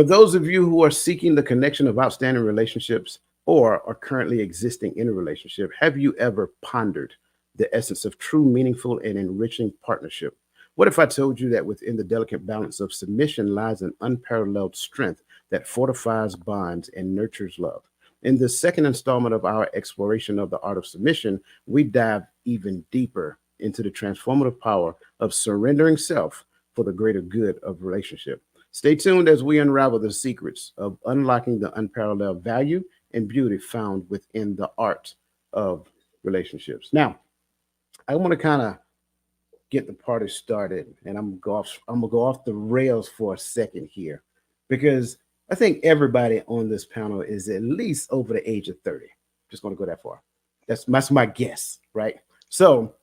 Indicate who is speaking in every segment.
Speaker 1: For those of you who are seeking the connection of outstanding relationships or are currently existing in a relationship, have you ever pondered the essence of true, meaningful, and enriching partnership? What if I told you that within the delicate balance of submission lies an unparalleled strength that fortifies bonds and nurtures love? In the second installment of our exploration of the art of submission, we dive even deeper into the transformative power of surrendering self for the greater good of relationship. Stay tuned as we unravel the secrets of unlocking the unparalleled value and beauty found within the art of relationships. Now, I want to kind of get the party started, and I'm gonna go off the rails for a second here, because I think everybody on this panel is at least over the age of 30. Just gonna go that far. That's my guess, right? So,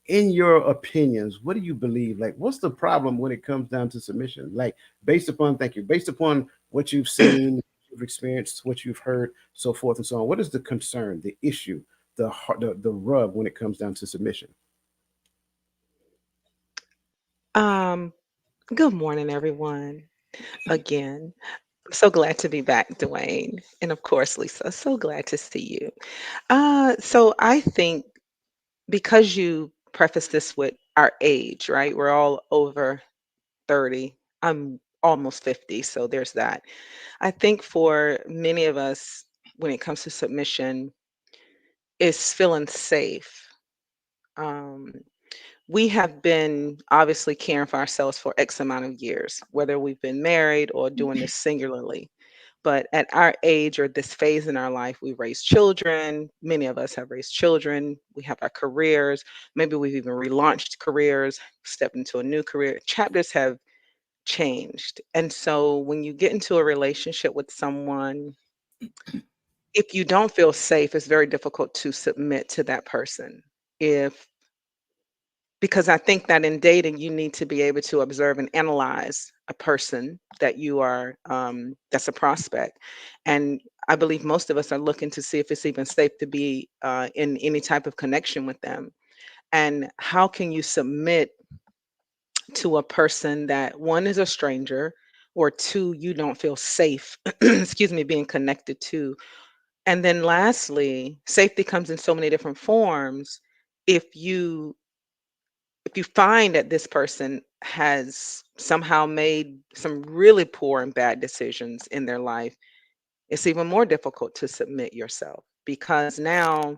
Speaker 1: in your opinions, what do you believe? Like, what's the problem when it comes down to submission? Like, thank you, based upon what you've seen, you've experienced, what you've heard, so forth and so on. What is the concern, the issue, the rub when it comes down to submission?
Speaker 2: Um, Good morning, everyone. Again, I'm so glad to be back, Dwayne. And of course, Lisa, so glad to see you. So I think because you prefaced this with our age, right? We're all over 30. I'm almost 50, so there's that. I think for many of us, when it comes to submission, is feeling safe. Um, we have been obviously caring for ourselves for X amount of years, whether we've been married or doing this singularly. But at our age or this phase in our life, we raise children. Many of us have raised children. We have our careers. Maybe we've even relaunched careers, stepped into a new career. Chapters have changed. And so when you get into a relationship with someone, if you don't feel safe, it's very difficult to submit to that person. If Because I think that in dating, you need to be able to observe and analyze a person that you are, that's a prospect. And I believe most of us are looking to see if it's even safe to be in any type of connection with them. And how can you submit to a person that one is a stranger, or two, you don't feel safe, excuse me, being connected to? And then lastly, safety comes in so many different forms. If you if you find that this person has somehow made some really poor and bad decisions in their life, it's even more difficult to submit yourself, because now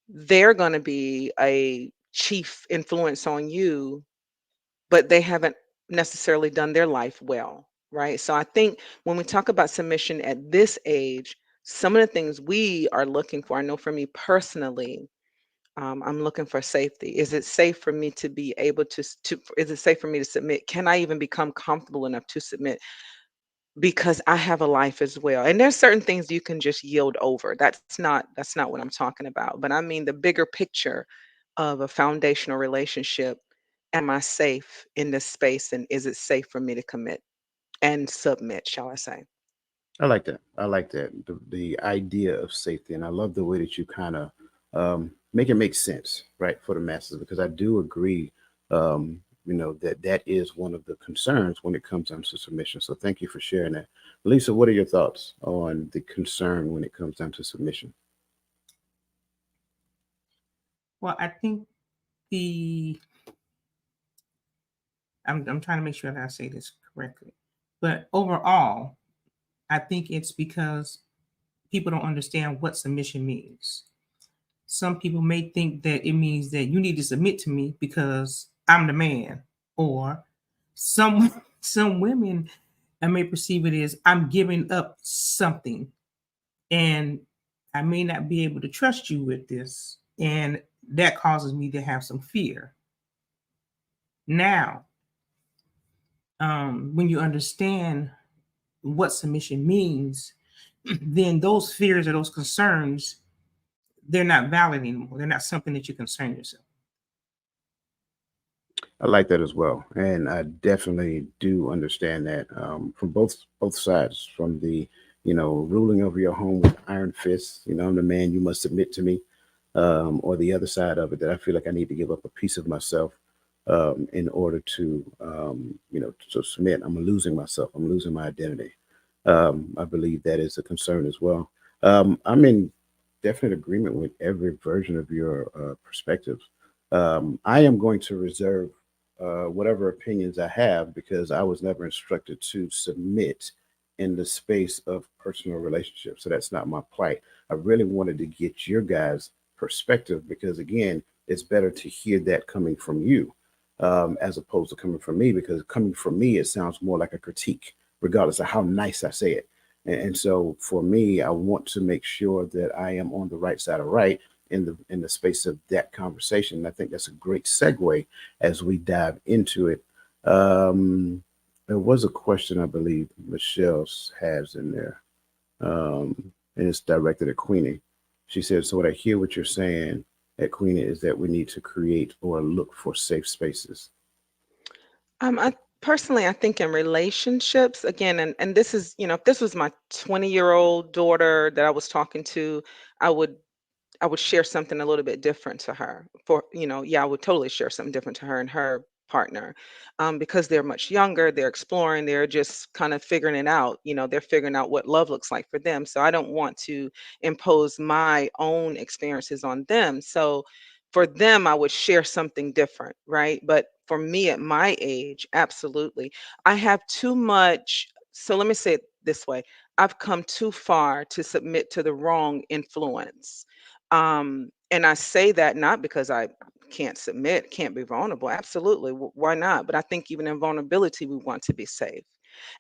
Speaker 2: they're going to be a chief influence on you, but they haven't necessarily done their life well, right? So I think when we talk about submission at this age, some of the things we are looking for, I know for me personally, I'm looking for safety. Is it safe for me to be able to, is it safe for me to submit? Can I even become comfortable enough to submit? Because I have a life as well. And there's certain things you can just yield over. That's not what I'm talking about. But I mean the bigger picture of a foundational relationship. Am I safe in this space? And is it safe for me to commit and submit, shall I say?
Speaker 1: I like that. I like that. The idea of safety. And I love the way that you kind of make it make sense, right, for the masses, because I do agree, that that is one of the concerns when it comes down to submission. So thank you for sharing that. Lisa, what are your thoughts on the concern when it comes down to submission?
Speaker 3: Well, I think the I'm trying to make sure that I say this correctly. But overall, I think it's because people don't understand what submission means. Some people may think that it means that you need to submit to me because I'm the man, or some some women I may perceive it as I'm giving up something, and I may not be able to trust you with this, and that causes me to have some fear. Now, when you understand what submission means, then those fears or those concerns, they're not valid anymore. They're not something that you concern yourself.
Speaker 1: I like that as well, and I definitely do understand that from both sides. From the ruling over your home with iron fists, I'm the man, you must submit to me, or the other side of it, that I feel like I need to give up a piece of myself in order to, to submit. I'm losing myself. I'm losing my identity. I believe that is a concern as well. I'm in definite agreement with every version of your perspective. I am going to reserve whatever opinions I have because I was never instructed to submit in the space of personal relationships. So that's not my plight. I really wanted to get your guys' perspective because, again, it's better to hear that coming from you as opposed to coming from me because coming from me, it sounds more like a critique, regardless of how nice I say it. And so for me, I want to make sure that I am on the right side of right in the space of that conversation. And I think that's a great segue as we dive into it. Um, there was a question I believe Michelle has in there, um, and it's directed at Queenie. She said, "So what I hear what you're saying at Queenie is that we need to create or look for safe spaces."
Speaker 2: I personally, I think in relationships, again, and this is, if this was my 20-year-old daughter that I was talking to, I would I would share something a little bit different to her. Yeah, I would totally share something different to her and her partner, because they're much younger, they're exploring, they're just kind of figuring it out. They're figuring out what love looks like for them. So I don't want to impose my own experiences on them. So for them, I would share something different, right? But for me at my age, absolutely. I have too much. So let me say it this way. I've come too far to submit to the wrong influence. And I say that not because I can't submit, can't be vulnerable. Absolutely. Why not? But I think even in vulnerability, we want to be safe.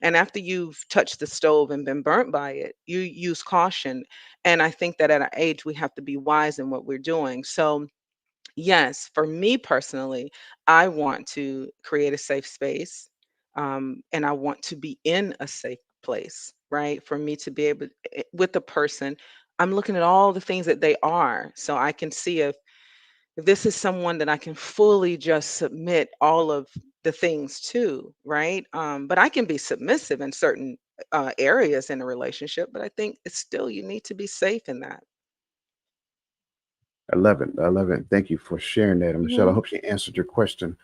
Speaker 2: And after you've touched the stove and been burnt by it, you use caution. And I think that at our age, we have to be wise in what we're doing. So, yes, for me personally, I want to create a safe space, and I want to be in a safe place, right? For me to be able, with the person, I'm looking at all the things that they are, so I can see if this is someone that I can fully just submit all of the things to, right? But I can be submissive in certain areas in a relationship, but I think it's still you need to be safe in that.
Speaker 1: I love it. I love it. Thank you for sharing that. And Michelle, I
Speaker 2: Hmm.
Speaker 1: hope she answered your question.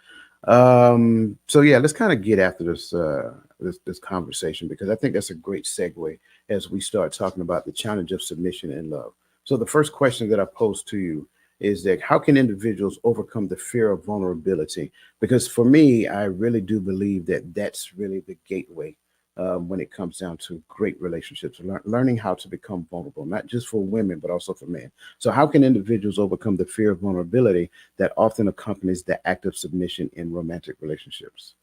Speaker 1: So yeah, let's kind of get after this conversation because I think that's a great segue as we start talking about the challenge of submission and love. So the first question that I pose to you is that how can individuals overcome the fear of vulnerability? Because for me, I really do believe that that's really the gateway when it comes down to great relationships, learning how to become vulnerable, not just for women, but also for men. So, how can individuals overcome the fear of vulnerability that often accompanies the act of submission in romantic relationships?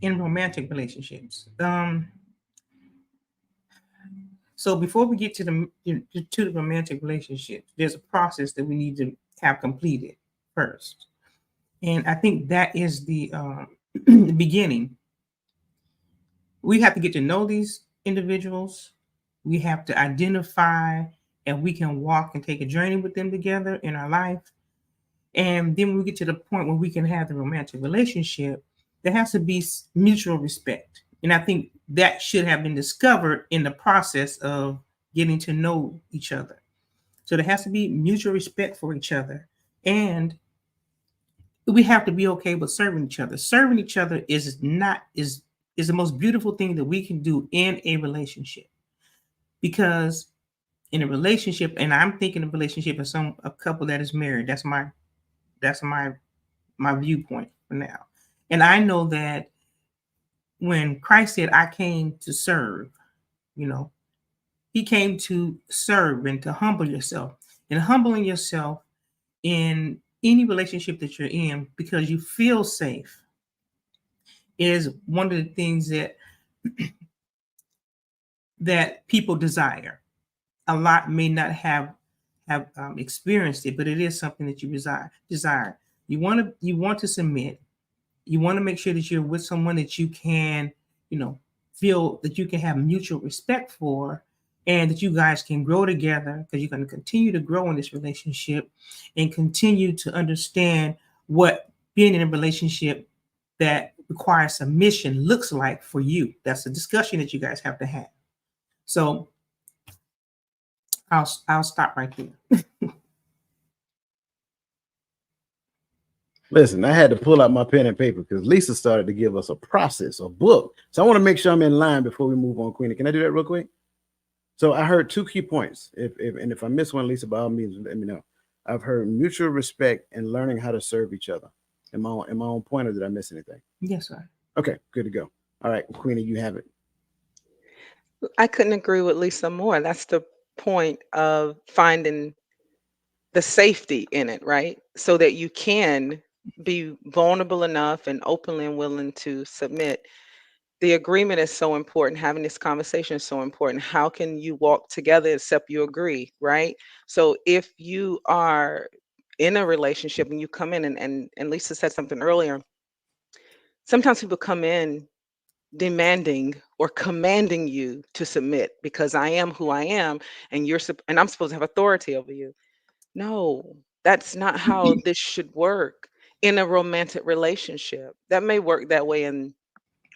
Speaker 3: In romantic relationships. So before we get to the romantic relationship, there's a process that we need to have completed first, and I think that is the the beginning. We have to get to know these individuals. We have to identify, and we can walk and take a journey with them together in our life. And then when we get to the point where we can have the romantic relationship, there has to be mutual respect. And I think that should have been discovered in the process of getting to know each other. So there has to be mutual respect for each other. And we have to be okay with serving each other. Serving each other is not is the most beautiful thing that we can do in a relationship. Because in a relationship, and I'm thinking of relationship as a couple that is married. That's my viewpoint for now. And I know that when Christ said, I came to serve, you know, he came to serve and to humble yourself. And humbling yourself in any relationship that you're in because you feel safe is one of the things that people desire. A lot may not have experienced it, but it is something that you desire. You want to submit. You want to make sure that you're with someone that you can, you know, feel that you can have mutual respect for, and that you guys can grow together because you're going to continue to grow in this relationship and continue to understand what being in a relationship that requires submission looks like for you. That's a discussion that you guys have to have. So I'll stop right there.
Speaker 1: Listen, I had to pull out my pen and paper because Lisa started to give us a process, a book. So I want to make sure I'm in line before we move on, Queenie. Can I do that real quick? So I heard two key points. If I miss one, Lisa, by all means, let me know. I've heard mutual respect and learning how to serve each other. Am I on point, or did I miss anything?
Speaker 3: Yes, sir.
Speaker 1: Okay, good to go. All right, Queenie, you have it.
Speaker 2: I couldn't agree with Lisa more. That's the point of finding the safety in it, right? So that you can be vulnerable enough and openly and willing to submit. The agreement is so important. Having this conversation is so important. How can you walk together except you agree, right? So if you are in a relationship and you come in and Lisa said something earlier, sometimes people come in demanding or commanding you to submit because I am who I am and and I'm supposed to have authority over you. No, that's not how this should work in a romantic relationship. That may work that way in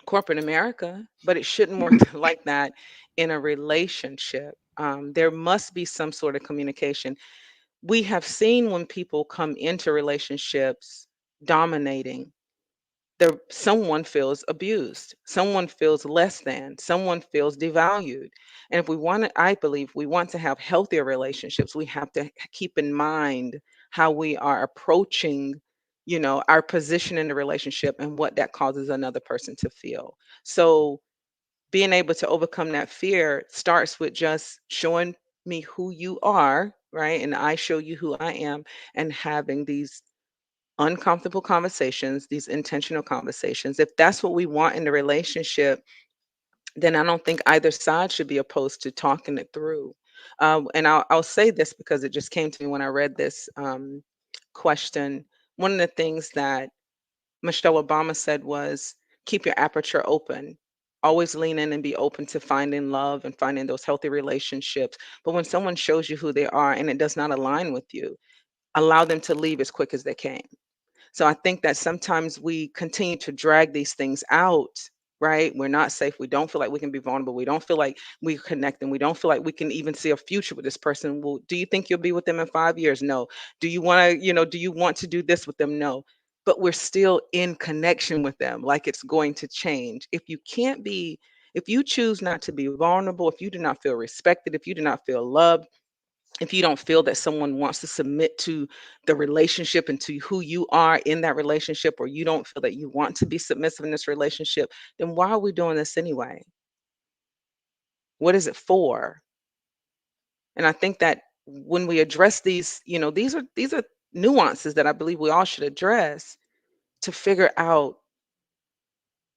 Speaker 2: corporate America, but it shouldn't work like that in a relationship. There must be some sort of communication. We have seen when people come into relationships dominating, someone feels abused, someone feels less than, someone feels devalued. And if we want to, I believe we want to have healthier relationships, we have to keep in mind how we are approaching, our position in the relationship and what that causes another person to feel. So being able to overcome that fear starts with just showing me who you are, right? And I show you who I am, and having these uncomfortable conversations, these intentional conversations. If that's what we want in the relationship, then I don't think either side should be opposed to talking it through. And I'll say this because it just came to me when I read this question. One of the things that Michelle Obama said was, keep your aperture open. Always lean in and be open to finding love and finding those healthy relationships. But when someone shows you who they are and it does not align with you, allow them to leave as quick as they came. So I think that sometimes we continue to drag these things out, right? We're not safe. We don't feel like we can be vulnerable. We don't feel like we're connecting. We don't feel like we can even see a future with this person. Well, do you think you'll be with them in 5 years? No. Do you want to, do you want to do this with them? No. But we're still in connection with them, like it's going to change. If you choose not to be vulnerable, if you do not feel respected, if you do not feel loved, if you don't feel that someone wants to submit to the relationship and to who you are in that relationship, or you don't feel that you want to be submissive in this relationship, then why are we doing this anyway? What is it for? And I think that when we address these, these are nuances that I believe we all should address to figure out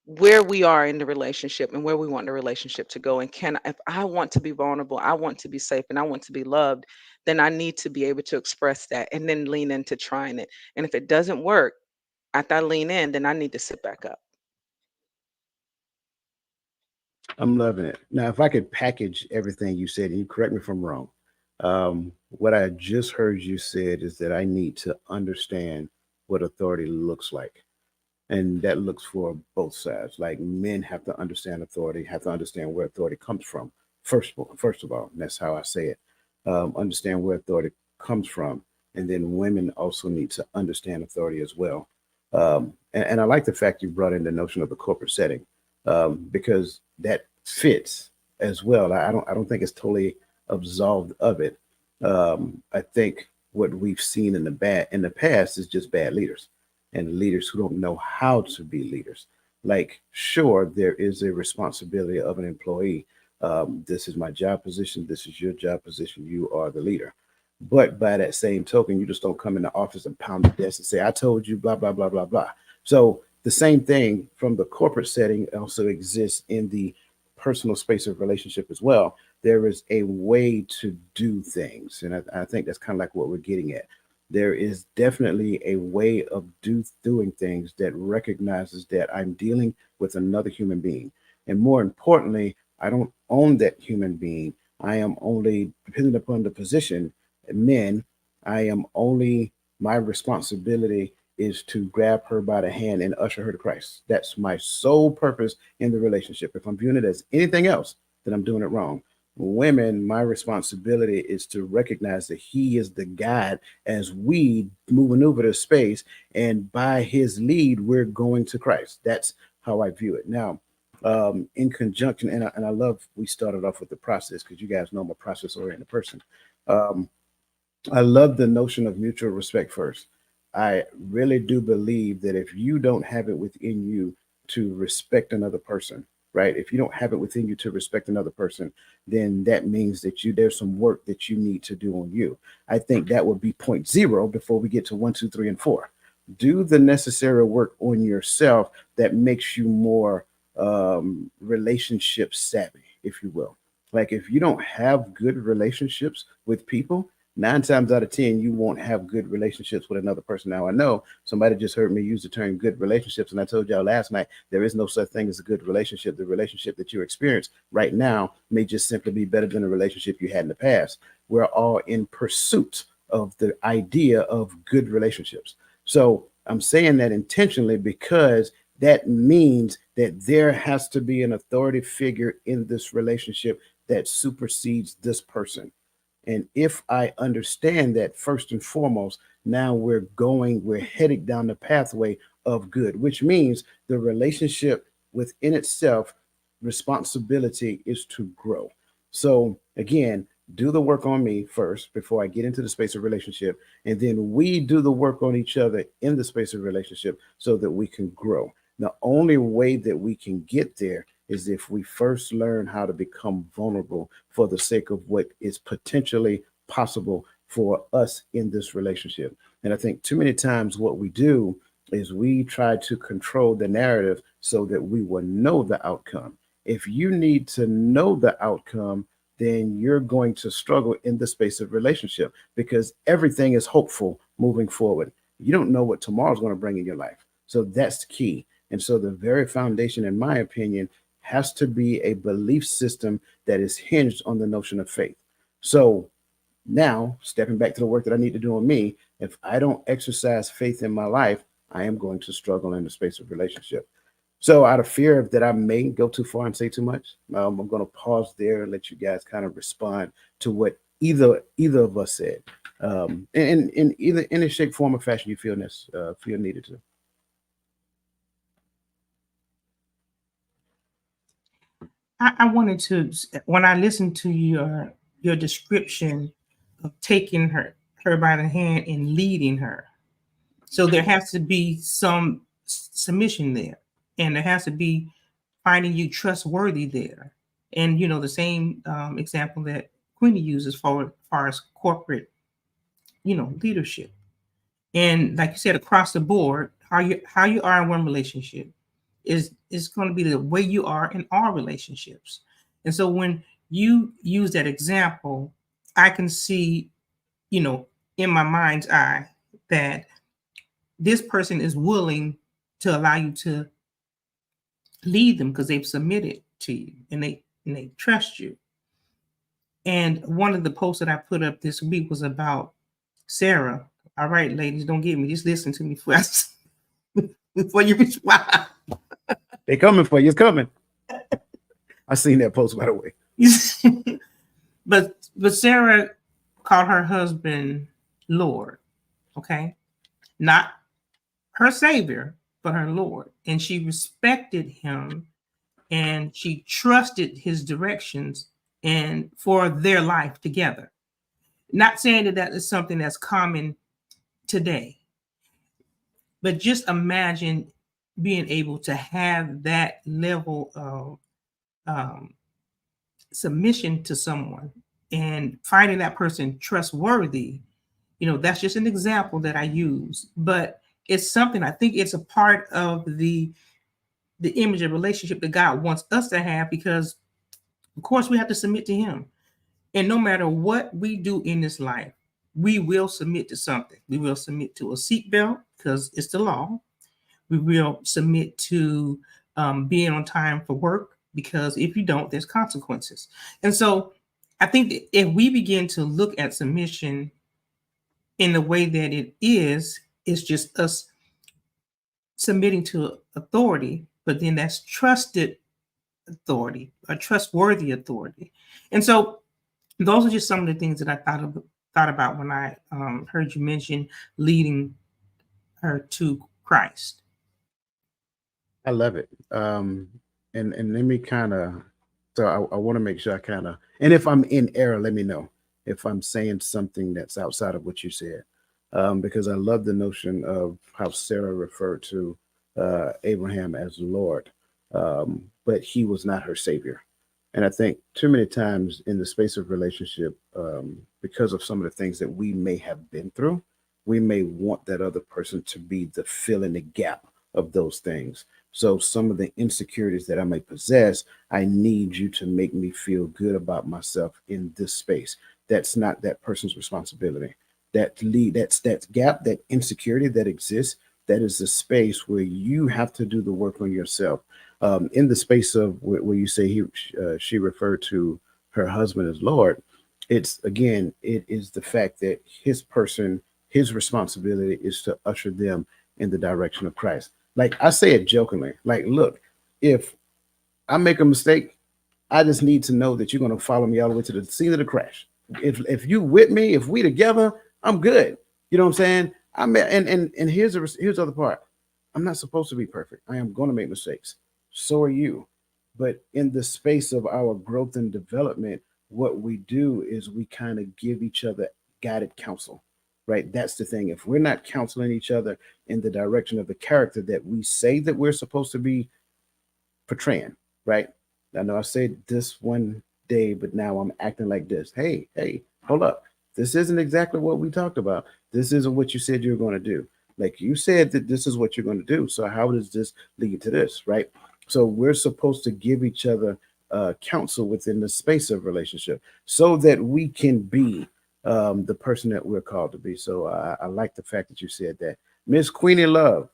Speaker 2: where we are in the relationship and where we want the relationship to go. And if I want to be vulnerable, I want to be safe, and I want to be loved, then I need to be able to express that and then lean into trying it. And if it doesn't work, after I lean in, then I need to sit back up.
Speaker 1: I'm loving it. Now, if I could package everything you said, and you correct me if I'm wrong, what I just heard you said is that I need to understand what authority looks like. And that looks for both sides. Like men have to understand authority, have to understand where authority comes from. First of all, and that's how I say it. Understand where authority comes from, and then women also need to understand authority as well. And I like the fact you brought in the notion of the corporate setting, because that fits as well. I don't think it's totally absolved of it. I think what we've seen in the past is just bad leaders and leaders who don't know how to be leaders. Like, sure, there is a responsibility of an employee. This is my job position. This is your job position. You are the leader. But by that same token, you just don't come in the office and pound the desk and say, I told you, blah, blah, blah, blah, blah. So the same thing from the corporate setting also exists in the personal space of relationship as well. There is a way to do things. And I think that's kind of like what we're getting at. There is definitely a way of doing things that recognizes that I'm dealing with another human being. And more importantly, I don't own that human being. I am only, depending upon the position, men, I am only, my responsibility is to grab her by the hand and usher her to Christ. That's my sole purpose in the relationship. If I'm viewing it as anything else, then I'm doing it wrong. Women, my responsibility is to recognize that he is the guide as we maneuver the space, and by his lead, we're going to Christ. That's how I view it. Now, in conjunction, and I love we started off with the process because you guys know I'm a process oriented person. Um, I love the notion of mutual respect first. I really do believe that if you don't have it within you to respect another person, right? If you don't have it within you to respect another person, then that means that you there's some work that you need to do on you. I think that would be point zero before we get to one, two, three, and four. Do the necessary work on yourself that makes you more relationship savvy, if you will. Like if you don't have good relationships with people, 9 times out of 10, you won't have good relationships with another person. Now, I know somebody just heard me use the term good relationships, and I told y'all last night there is no such thing as a good relationship. The relationship that you experience right now may just simply be better than a relationship you had in the past. We're all in pursuit of the idea of good relationships. So I'm saying that intentionally because that means that there has to be an authority figure in this relationship that supersedes this person. And if I understand that first and foremost, now we're heading down the pathway of good, which means the relationship within itself, responsibility is to grow. So again, do the work on me first before I get into the space of relationship. And then we do the work on each other in the space of relationship so that we can grow. The only way that we can get there is if we first learn how to become vulnerable for the sake of what is potentially possible for us in this relationship. And I think too many times what we do is we try to control the narrative so that we will know the outcome. If you need to know the outcome, then you're going to struggle in the space of relationship because everything is hopeful moving forward. You don't know what tomorrow's going to bring in your life. So that's the key. And so the very foundation, in my opinion, has to be a belief system that is hinged on the notion of faith. So now, stepping back to the work that I need to do on me, if I don't exercise faith in my life, I am going to struggle in the space of relationship. So, out of fear that I may go too far and say too much, I'm going to pause there and let you guys kind of respond to what either of us said, in either any shape, form, or fashion you feel needed to.
Speaker 3: I wanted to, when I listened to your description of taking her by the hand and leading her. So there has to be some submission there, and there has to be finding you trustworthy there. And the same example that Queenie uses for far as corporate, leadership. And like you said, across the board, how you are in one relationship is going to be the way you are in all relationships. And so when you use that example, I can see, you know, in my mind's eye that this person is willing to allow you to lead them because they've submitted to you and they trust you. And one of the posts that I put up this week was about Sarah. All right, ladies, don't get me. Just listen to me first before you respond.
Speaker 1: They coming for you. It's coming. I seen that post, by the way.
Speaker 3: but Sarah called her husband Lord, okay? Not her savior, but her Lord. And she respected him and she trusted his directions and for their life together. Not saying that that is something that's common today, but just imagine being able to have that level of um, submission to someone and finding that person trustworthy. That's just an example that I use, but it's something, I think it's a part of the image of relationship that God wants us to have, because of course we have to submit to him. And no matter what we do in this life, we will submit to something. We will submit to a seatbelt because it's the law. We will submit to being on time for work, because if you don't, there's consequences. And so I think that if we begin to look at submission in the way that it is, it's just us submitting to authority, but then that's trusted authority, a trustworthy authority. And so those are just some of the things that I thought about when I heard you mention leading her to Christ.
Speaker 1: I love it. And let me kind of, so I want to make sure I kind of, and if I'm in error, let me know if I'm saying something that's outside of what you said, because I love the notion of how Sarah referred to Abraham as Lord, but he was not her savior. And I think too many times in the space of relationship, because of some of the things that we may have been through, we may want that other person to be the fill in the gap of those things. So some of the insecurities that I may possess, I need you to make me feel good about myself in this space. That's not that person's responsibility. That gap, that insecurity that exists, that is the space where you have to do the work on yourself. In the space of where you say she referred to her husband as Lord, it's again, it is the fact that his responsibility is to usher them in the direction of Christ. Like I say it jokingly, like, look, if I make a mistake, I just need to know that you're going to follow me all the way to the scene of the crash. If you with me, if we together, I'm good. You know what I'm saying? And here's the other part. I'm not supposed to be perfect. I am going to make mistakes. So are you. But in the space of our growth and development, what we do is we kind of give each other guided counsel, right? That's the thing. If we're not counseling each other in the direction of the character that we say that we're supposed to be portraying, right? I know I said this one day, but now I'm acting like this. Hey, hold up. This isn't exactly what we talked about. This isn't what you said you were going to do. Like you said that this is what you're going to do. So how does this lead to this, right? So we're supposed to give each other counsel within the space of relationship so that we can be the person that we're called to be. So I like the fact that you said that. Miss Queenie Love.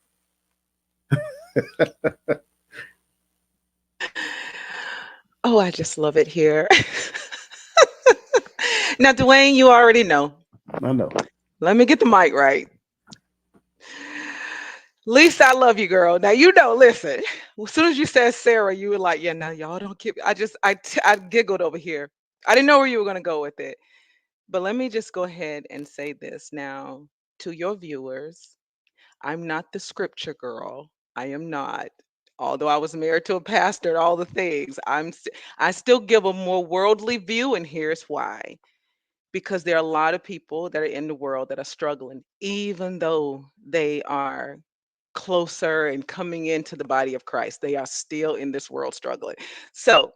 Speaker 2: Oh, I just love it here. Now, Dwayne, you already know.
Speaker 1: I know.
Speaker 2: Let me get the mic right. Lisa, I love you, girl. Now you know. Listen, as soon as you said Sarah, you were like, "Yeah, now y'all don't keep." I giggled over here. I didn't know where you were gonna go with it, but let me just go ahead and say this now to your viewers. I'm not the scripture girl. I am not. Although I was married to a pastor and all the things, I still give a more worldly view, and here's why. Because there are a lot of people that are in the world that are struggling, even though they are closer and coming into the body of Christ. They are still in this world struggling. So,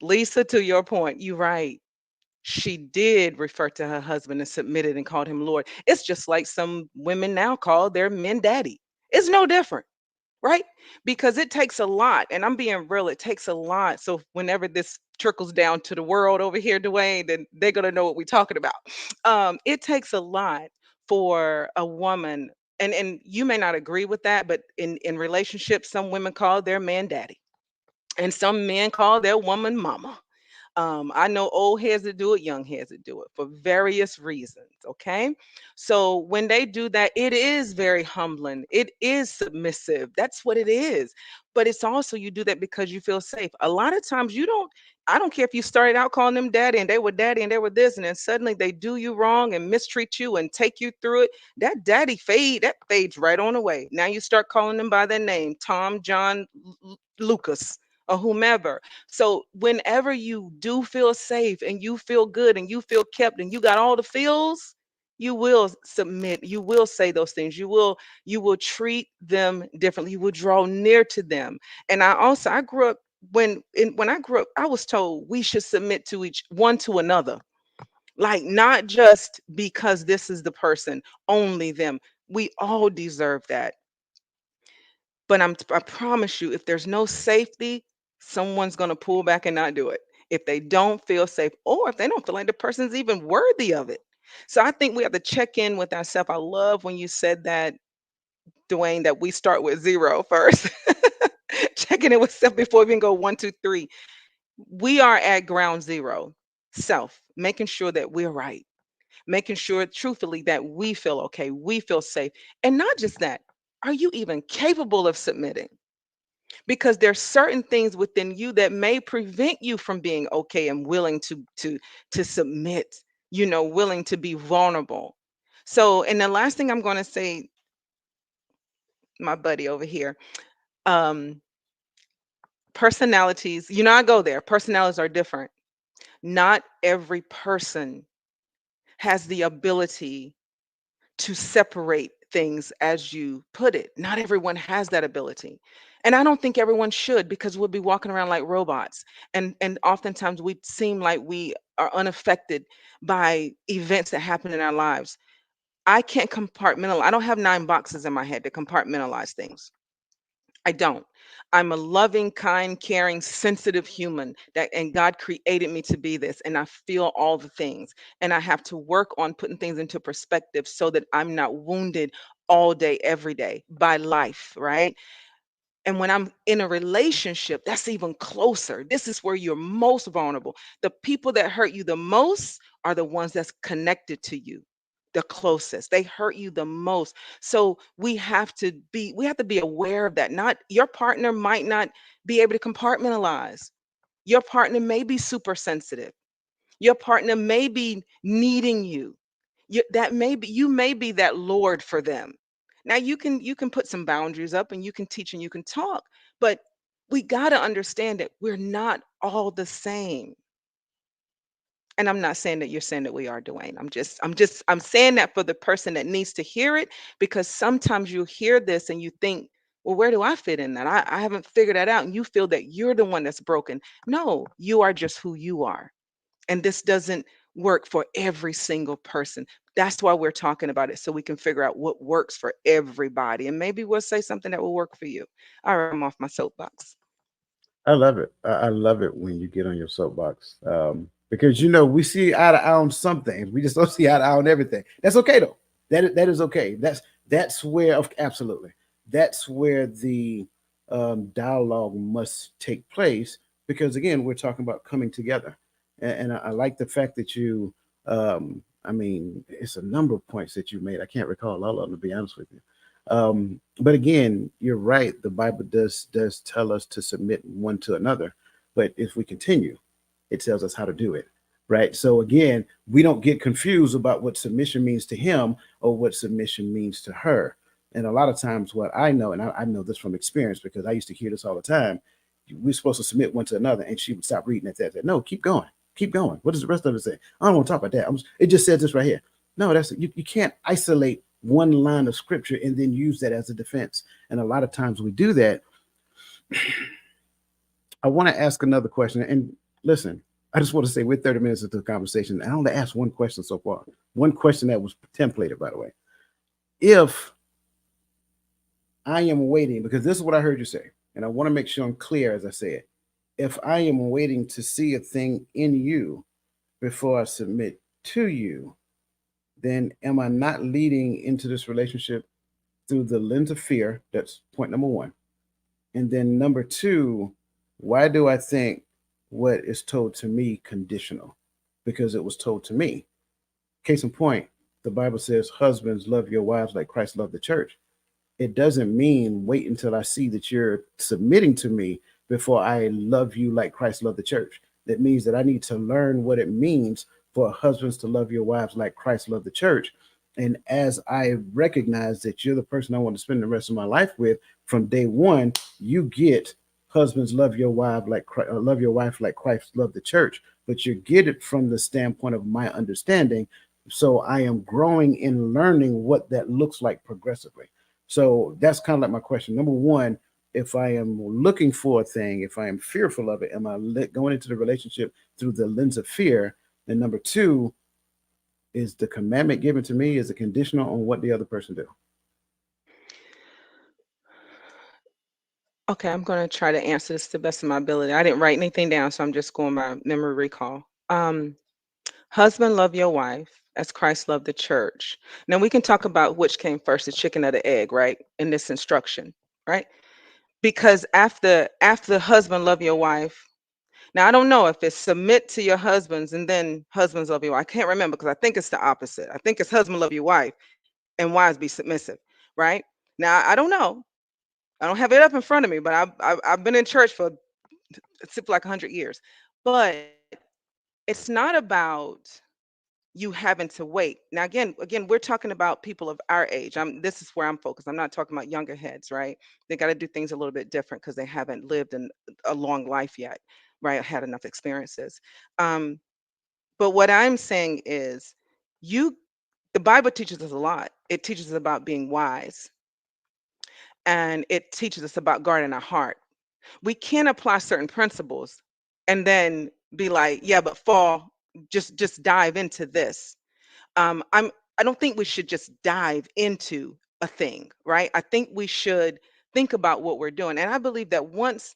Speaker 2: Lisa, to your point, you're right. She did refer to her husband and submitted and called him Lord. It's just like some women now call their men daddy. It's no different, right? Because it takes a lot, and I'm being real, it takes a lot. So whenever this trickles down to the world over here, Dwayne, then they're gonna know what we're talking about. It takes a lot for a woman, and you may not agree with that, but in relationships, some women call their man daddy, and some men call their woman mama. I know old heads that do it, young heads that do it for various reasons. Okay. So when they do that, it is very humbling. It is submissive. That's what it is. But it's also you do that because you feel safe. A lot of times I don't care if you started out calling them daddy and they were this, and then suddenly they do you wrong and mistreat you and take you through it. That fades right on away. Now you start calling them by their name, Tom, John, Lucas, or whomever. So whenever you do feel safe and you feel good and you feel kept and you got all the feels, you will submit. You will say those things. You will treat them differently. You will draw near to them. And I grew up when I grew up, I was told we should submit to each one to another. Like not just because this is the person, only them. We all deserve that. But I promise you, if there's no safety, someone's gonna pull back and not do it. If they don't feel safe, or if they don't feel like the person's even worthy of it. So I think we have to check in with ourselves. I love when you said that, Dwayne, that we start with zero first. Checking in with self before we even go one, two, three. We are at ground zero. Self, making sure that we're right, making sure truthfully that we feel okay, we feel safe. And not just that, are you even capable of submitting? because there's certain things within you that may prevent you from being okay and willing to submit, willing to be vulnerable. So, and the last thing I'm going to say, my buddy over here, um personalities, I go there, personalities are different. Not every person has the ability to separate things, as you put it. Not everyone has that ability. And I don't think everyone should, because we'll be walking around like robots. And oftentimes we seem like we are unaffected by events that happen in our lives. I can't compartmentalize. I don't have nine boxes in my head to compartmentalize things. I don't. I'm a loving, kind, caring, sensitive human that and God created me to be this, and I feel all the things, and I have to work on putting things into perspective so that I'm not wounded all day every day by life, right? And when I'm in a relationship, that's even closer. This is where you're most vulnerable. The people that hurt you the most are the ones that's connected to you the closest. They hurt you the most. So we have to be aware of that. Not your partner might not be able to compartmentalize. Your partner may be super sensitive. Your partner may be needing you. You may be that Lord for them. Now you can put some boundaries up, and you can teach and you can talk, but we got to understand that we're not all the same. And I'm not saying that you're saying that we are, Dwayne. I'm saying that for the person that needs to hear it, because sometimes you hear this and you think, well, where do I fit in that? I haven't figured that out. And you feel that you're the one that's broken. No, you are just who you are. And this doesn't work for every single person. That's why we're talking about it, so we can figure out what works for everybody. And maybe we'll say something that will work for you. All right, I'm off my soapbox.
Speaker 1: I love it. I love it when you get on your soapbox, because we see eye to eye on some things. We just don't see eye to eye on everything. That's okay though. That is okay. That's where absolutely, that's where the dialogue must take place, because again we're talking about coming together, and I like the fact that you. I mean, it's a number of points that you made. I can't recall all of them, to be honest with you. But again, you're right. The Bible does tell us to submit one to another. But if we continue, it tells us how to do it. Right. So again, we don't get confused about what submission means to him or what submission means to her. And a lot of times, what I know, and I know this from experience because I used to hear this all the time, we're supposed to submit one to another, and she would stop reading at that. No, keep going, keep going. What does the rest of it say? I don't want to talk about that. It just says this right here. No, you can't isolate one line of scripture and then use that as a defense. And a lot of times we do that. I want to ask another question. And listen, I just want to say we're 30 minutes into the conversation. I only asked one question so far. One question that was templated, by the way. If I am waiting, because this is what I heard you say, and I want to make sure I'm clear as I say it. If I am waiting to see a thing in you before I submit to you, then am I not leading into this relationship through the lens of fear? That's point number one. And then number two, why do I think what is told to me conditional? Because it was told to me. Case in point, the Bible says, husbands, love your wives like Christ loved the church. It doesn't mean wait until I see that you're submitting to me before I love you like Christ loved the church. That means that I need to learn what it means for husbands to love your wives like Christ loved the church. And as I recognize that you're the person I want to spend the rest of my life with, from day one, you get husbands love your wife like Christ loved the church. But you get it from the standpoint of my understanding. So I am growing in learning what that looks like progressively. So that's kind of like my question. Number one, if I am looking for a thing, if I am fearful of it, am I going into the relationship through the lens of fear? And number two, is the commandment given to me is it conditional on what the other person do?
Speaker 2: Okay, I'm going to try to answer this to the best of my ability. I didn't write anything down, so I'm just going by memory recall. Husband, love your wife as Christ loved the church. Now we can talk about which came first, the chicken or the egg, right? In this instruction, right? Because after the husband, love your wife. Now I don't know if it's submit to your husbands and then husbands love your wife. I can't remember because I think it's the opposite. I think it's husband love your wife and wives be submissive, right? Now I don't know. I don't have it up in front of me, but I've been in church for it seems like 100 years. But it's not about you having to wait. Now, again, we're talking about people of our age. This is where I'm focused. I'm not talking about younger heads, right? They got to do things a little bit different because they haven't lived in a long life yet, right? Had enough experiences. Um, but what I'm saying is, you, the Bible teaches us a lot. It teaches us about being wise, and it teaches us about guarding our heart. We can apply certain principles and then be like, yeah, but fall, just dive into this. I don't think we should just dive into a thing, right? I think we should think about what we're doing. And I believe that once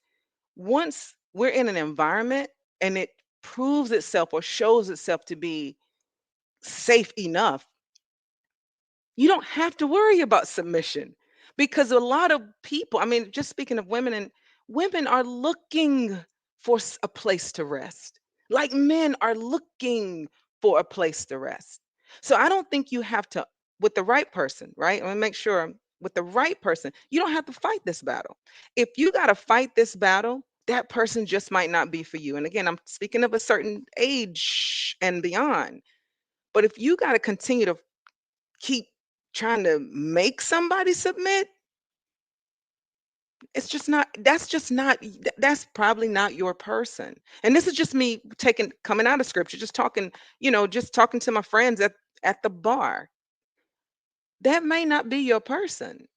Speaker 2: we're in an environment and it proves itself or shows itself to be safe enough, you don't have to worry about submission, because a lot of people, I mean, just speaking of women, and women are looking for a place to rest, like men are looking for a place to rest. So I don't think you have to, with the right person, right? I want to make sure, with the right person, you don't have to fight this battle. If you got to fight this battle, that person just might not be for you. And again, I'm speaking of a certain age and beyond. But if you got to continue to keep trying to make somebody submit, it's just not, that's just not, that's probably not your person. And this is just me taking, coming out of scripture, just talking, just talking to my friends at the bar. That may not be your person.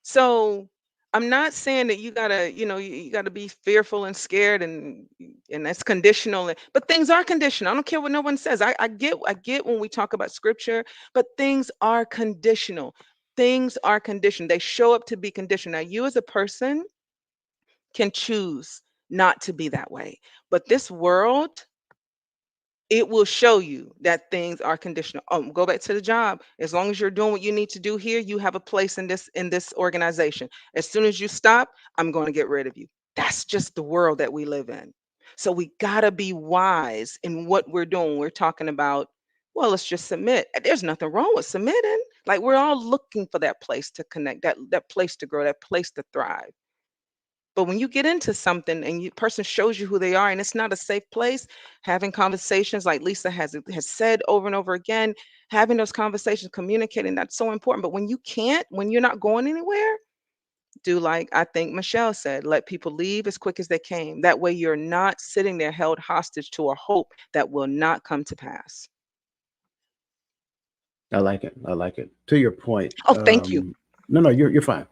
Speaker 2: So I'm not saying that you gotta, you gotta be fearful and scared, and that's conditional. But things are conditional. I don't care what no one says. I get when we talk about scripture, but things are conditional. Things are conditioned. They show up to be conditional. Now, you as a person can choose not to be that way. But this world, it will show you that things are conditional. Oh, go back to the job. As long as you're doing what you need to do here, you have a place in this organization. As soon as you stop, I'm going to get rid of you. That's just the world that we live in. So we got to be wise in what we're doing. We're talking about, well, let's just submit. There's nothing wrong with submitting. Like, we're all looking for that place to connect, that place to grow, that place to thrive. But when you get into something and you person shows you who they are and it's not a safe place, having conversations like Lisa has said over and over again, having those conversations, communicating, that's so important. But when you can't, when you're not going anywhere, do like I think Michelle said, let people leave as quick as they came. That way you're not sitting there held hostage to a hope that will not come to pass.
Speaker 1: I like it. I like it. To your point,
Speaker 2: Oh, thank you.
Speaker 1: no, no, you're fine.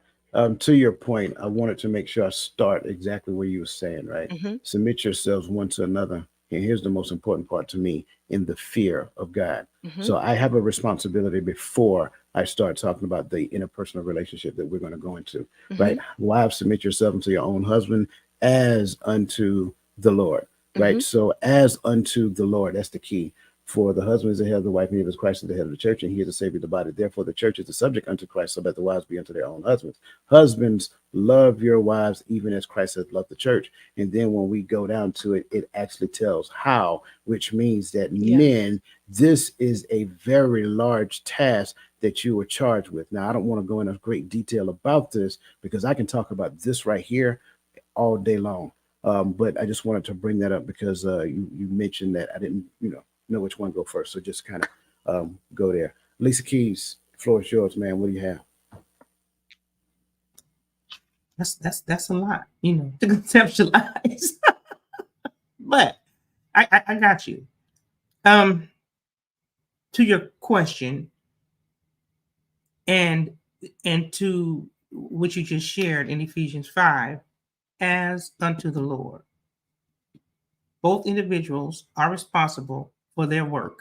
Speaker 1: To your point, I wanted to make sure I start exactly where you were saying, right?
Speaker 2: Hmm.
Speaker 1: Submit yourselves one to another. And here's the most important part to me, in the fear of God.
Speaker 2: Hmm.
Speaker 1: So I have a responsibility before I start talking about the interpersonal relationship that we're going to go into,
Speaker 2: Hmm.
Speaker 1: right? Wives, submit yourself unto your own husband as unto the Lord, right?
Speaker 2: Hmm.
Speaker 1: So as unto the Lord, that's the key. For the husband is the head of the wife, and he is Christ is the head of the church, and he is the Savior of the body. Therefore, the church is the subject unto Christ, so that the wives be unto their own husbands. Husbands, love your wives, even as Christ has loved the church. And then when we go down to it, it actually tells how, which means that
Speaker 2: Yeah.
Speaker 1: men, this is a very large task that you were charged with. Now, I don't want to go into great detail about this because I can talk about this right here all day long. But I just wanted to bring that up because you mentioned that I didn't, know which one to go first. So just kind of go there. Lisa Keys, floor is yours, man. What do you have?
Speaker 3: That's a lot, to conceptualize. But I got you. Um, to your question, and to what you just shared in Ephesians 5, as unto the Lord. Both individuals are responsible for their work.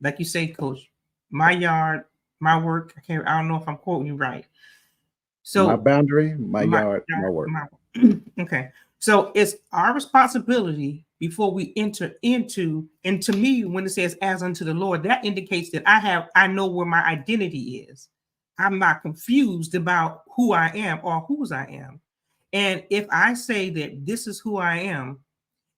Speaker 3: Like you say, Coach, my yard, my work. I don't know if I'm quoting you right.
Speaker 1: My
Speaker 3: So
Speaker 1: boundary, my
Speaker 3: my
Speaker 1: yard, my
Speaker 3: yard,
Speaker 1: work.
Speaker 3: okay. So it's our responsibility before we enter into, and to me, when it says as unto the Lord, that indicates that I know where my identity is. I'm not confused about who I am or whose I am. And if I say that this is who I am,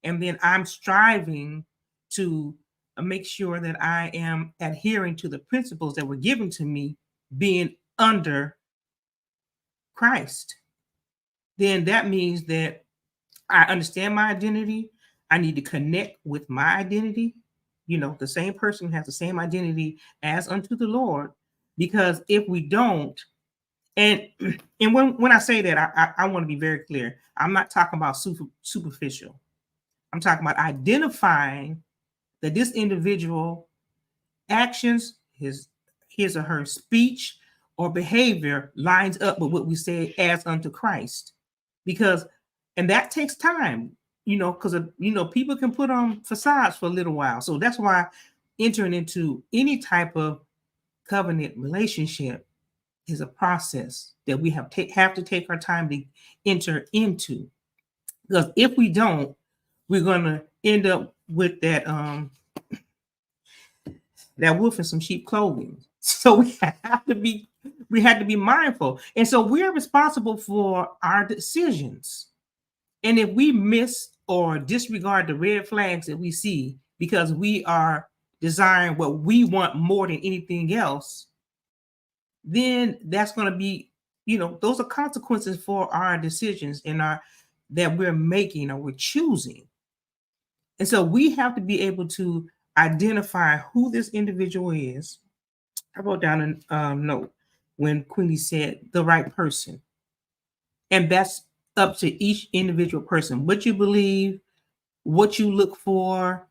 Speaker 3: and then I'm striving to make sure that I am adhering to the principles that were given to me, being under Christ, then that means that I understand my identity. I need to connect with my identity. You know, the same person has the same identity as unto the Lord. Because if we don't, and and when I say that, I want to be very clear. I'm not talking about superficial. I'm talking about identifying that this individual actions, his or her speech or behavior lines up with what we say as unto Christ. Because, and that takes time, because people can put on facades for a little while. So that's why entering into any type of covenant relationship is a process that we have to take our time to enter into. Because if we don't, we're gonna end up with that wolf in some sheep clothing. So we have to be mindful. And so we're responsible for our decisions. And if we miss or disregard the red flags that we see because we are desiring what we want more than anything else, then that's going to be, those are consequences for our decisions that we're making or we're choosing. And so we have to be able to identify who this individual is. I wrote down a note when Queenie said the right person. And that's up to each individual person. What you believe, what you look for.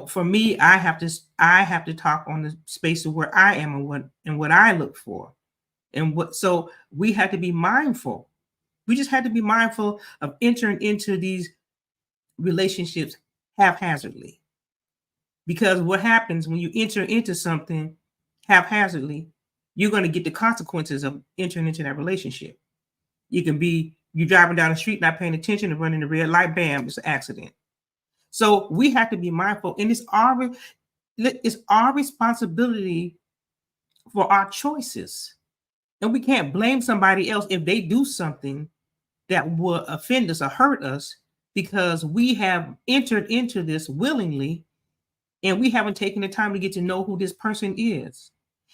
Speaker 3: For me, I have to talk on the space of where I am and what I look for. So we had to be mindful. We just had to be mindful of entering into these relationships haphazardly. Because what happens when you enter into something haphazardly, you're going to get the consequences of entering into that relationship. You driving down the street, not paying attention, and running the red light, bam, it's an accident. So we have to be mindful, and it's our responsibility for our choices. And we can't blame somebody else if they do something that will offend us or hurt us, because we have entered into this willingly and we haven't taken the time to get to know who this person is.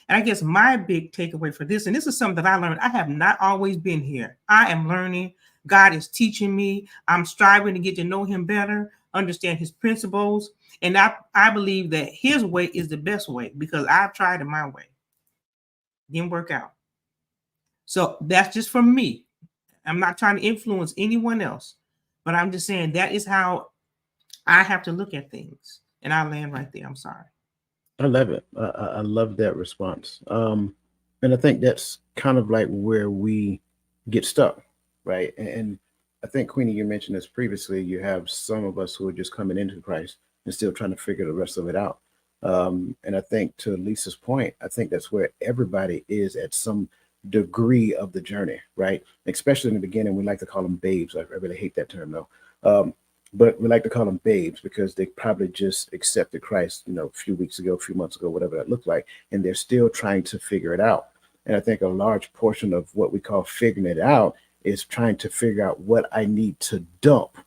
Speaker 3: And I guess my big takeaway for this, and this is something that I learned, I have not always been here. I am learning. God is teaching me. I'm striving to get to know him better, understand his principles. And I believe that his way is the best way, because I've tried it my way. Didn't work out. So that's just for me. I'm not trying to influence anyone else, but I'm just saying that is how I have to look at things. And I land right there. I'm sorry.
Speaker 1: I love it. I love that response. And I think that's kind of like where we get stuck, right? And I think, Queenie, you mentioned this previously. You have some of us who are just coming into Christ and still trying to figure the rest of it out. And I think, to Lisa's point, I think that's where everybody is at some degree of the journey, right? Especially in the beginning, we like to call them babes. I really hate that term, though. But we like to call them babes because they probably just accepted Christ, a few weeks ago, a few months ago, whatever that looked like, and they're still trying to figure it out. And I think a large portion of what we call figuring it out is trying to figure out what I need to dump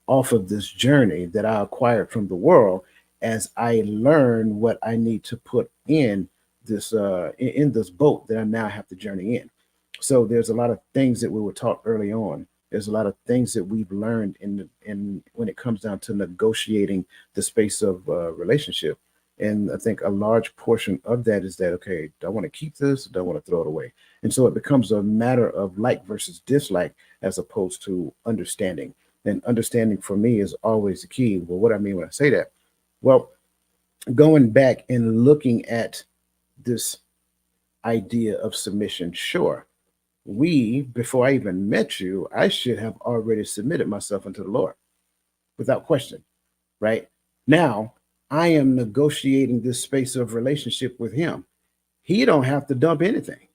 Speaker 1: off of this journey that I acquired from the world, as I learn what I need to put in this boat that I now have to journey in. So there's a lot of things that we were taught early on. There's a lot of things that we've learned in when it comes down to negotiating the space of relationship. And I think a large portion of that is that, okay, do I want to keep this? Or do I want to throw it away? And so it becomes a matter of like versus dislike, as opposed to understanding. And understanding for me is always the key. Well, what I mean when I say that? Well, going back and looking at this idea of submission, sure, before I even met you, I should have already submitted myself unto the Lord without question, right? Now, I am negotiating this space of relationship with him. He don't have to dump anything.